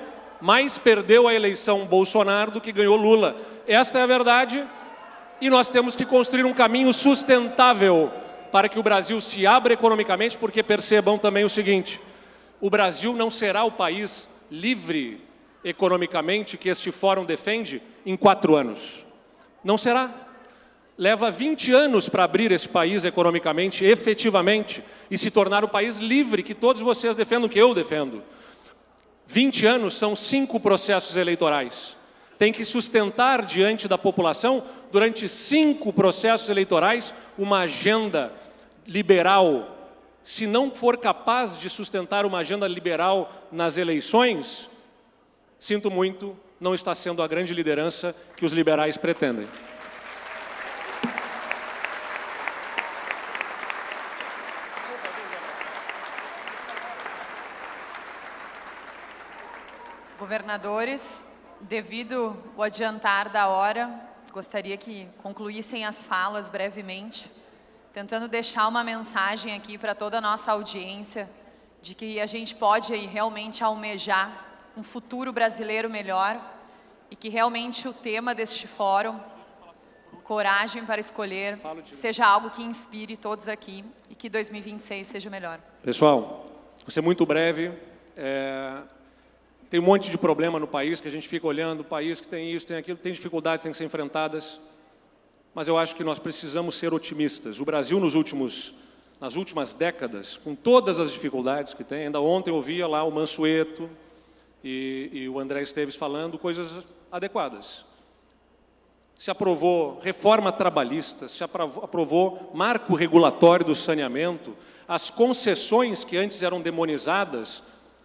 a eleição Bolsonaro do que ganhou Lula. Esta é a verdade e nós temos que construir um caminho sustentável para que o Brasil se abra economicamente, porque percebam também o seguinte, o Brasil não será o país livre economicamente que este fórum defende em 4 anos. Não será. Leva 20 anos para abrir esse país economicamente, efetivamente, e se tornar o país livre que todos vocês defendem, que eu defendo. 20 anos são 5 processos eleitorais. Tem que sustentar diante da população, durante 5 processos eleitorais, uma agenda liberal. Se não for capaz de sustentar uma agenda liberal nas eleições, sinto muito, não está sendo a grande liderança que os liberais pretendem. Governadores, devido ao adiantar da hora, gostaria que concluíssem as falas brevemente, tentando deixar uma mensagem aqui para toda a nossa audiência, de que a gente pode aí realmente almejar um futuro brasileiro melhor e que realmente o tema deste fórum, coragem para escolher, seja algo que inspire todos aqui e que 2026 seja melhor. Pessoal, vou ser muito breve. Tem um monte de problema no país, que a gente fica olhando, o país que tem isso, tem aquilo, tem dificuldades, tem que ser enfrentadas, mas eu acho que nós precisamos ser otimistas. O Brasil, nas últimas décadas, com todas as dificuldades que tem, ainda ontem eu ouvia lá o Mansueto e o André Esteves falando coisas adequadas. se aprovou reforma trabalhista, se aprovou marco regulatório do saneamento, as concessões que antes eram demonizadas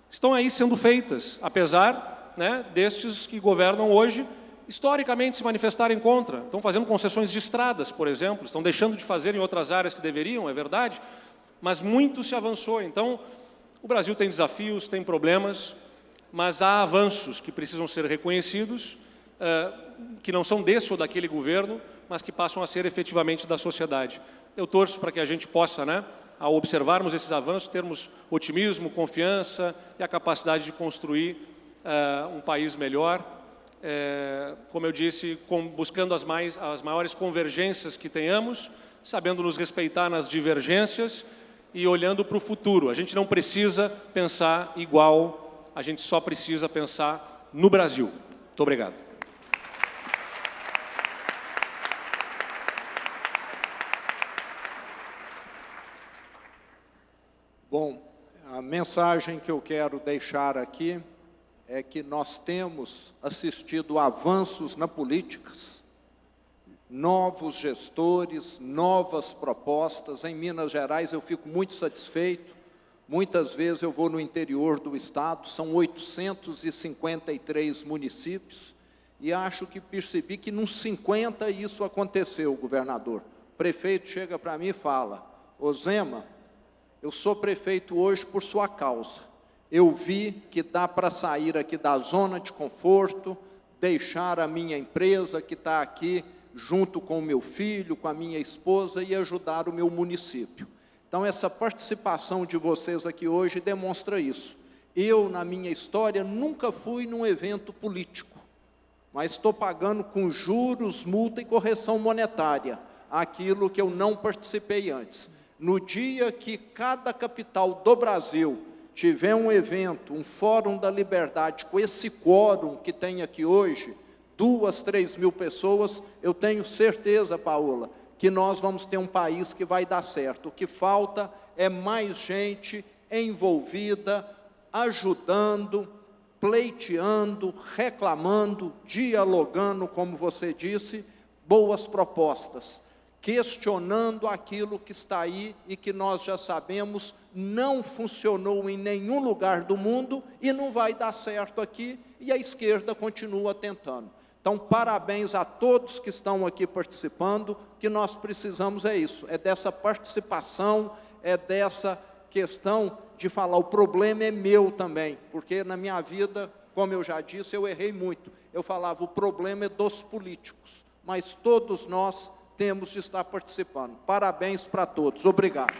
estão aí sendo feitas, apesar, né, destes que governam hoje, historicamente se manifestarem contra. Estão fazendo concessões de estradas, por exemplo, estão deixando de fazer em outras áreas que deveriam, é verdade, mas muito se avançou. Então, o Brasil tem desafios, tem problemas, mas há avanços que precisam ser reconhecidos, que não são desse ou daquele governo, mas que passam a ser efetivamente da sociedade. Eu torço para que a gente possa, né, ao observarmos esses avanços, termos otimismo, confiança e a capacidade de construir um país melhor, como eu disse, buscando as maiores convergências que tenhamos, sabendo nos respeitar nas divergências e olhando para o futuro. A gente não precisa pensar igual, a gente só precisa pensar no Brasil. Muito obrigado. Bom, a mensagem que eu quero deixar aqui é que nós temos assistido avanços na política, novos gestores, novas propostas. Em Minas Gerais eu fico muito satisfeito. Muitas vezes eu vou no interior do estado, são 853 municípios, e acho que percebi que nos 50 isso aconteceu, governador. O prefeito chega para mim e fala: ô Zema, eu sou prefeito hoje por sua causa. Eu vi que dá para sair aqui da zona de conforto, deixar a minha empresa que está aqui junto com o meu filho, com a minha esposa e ajudar o meu município. Então, essa participação de vocês aqui hoje demonstra isso. Eu, na minha história, nunca fui num evento político, mas estou pagando com juros, multa e correção monetária aquilo que eu não participei antes. No dia que cada capital do Brasil tiver um evento, um Fórum da Liberdade, com esse quórum que tem aqui hoje, 2.000, 3.000 pessoas, eu tenho certeza, Paola, que nós vamos ter um país que vai dar certo. O que falta é mais gente envolvida, ajudando, pleiteando, reclamando, dialogando, como você disse, boas propostas, questionando aquilo que está aí e que nós já sabemos não funcionou em nenhum lugar do mundo e não vai dar certo aqui, e a esquerda continua tentando. Então, parabéns a todos que estão aqui participando. O que nós precisamos é isso, é dessa participação, é dessa questão de falar, o problema é meu também, porque na minha vida, como eu já disse, eu errei muito. Eu falava, o problema é dos políticos, mas todos nós temos de estar participando. Parabéns para todos. Obrigado.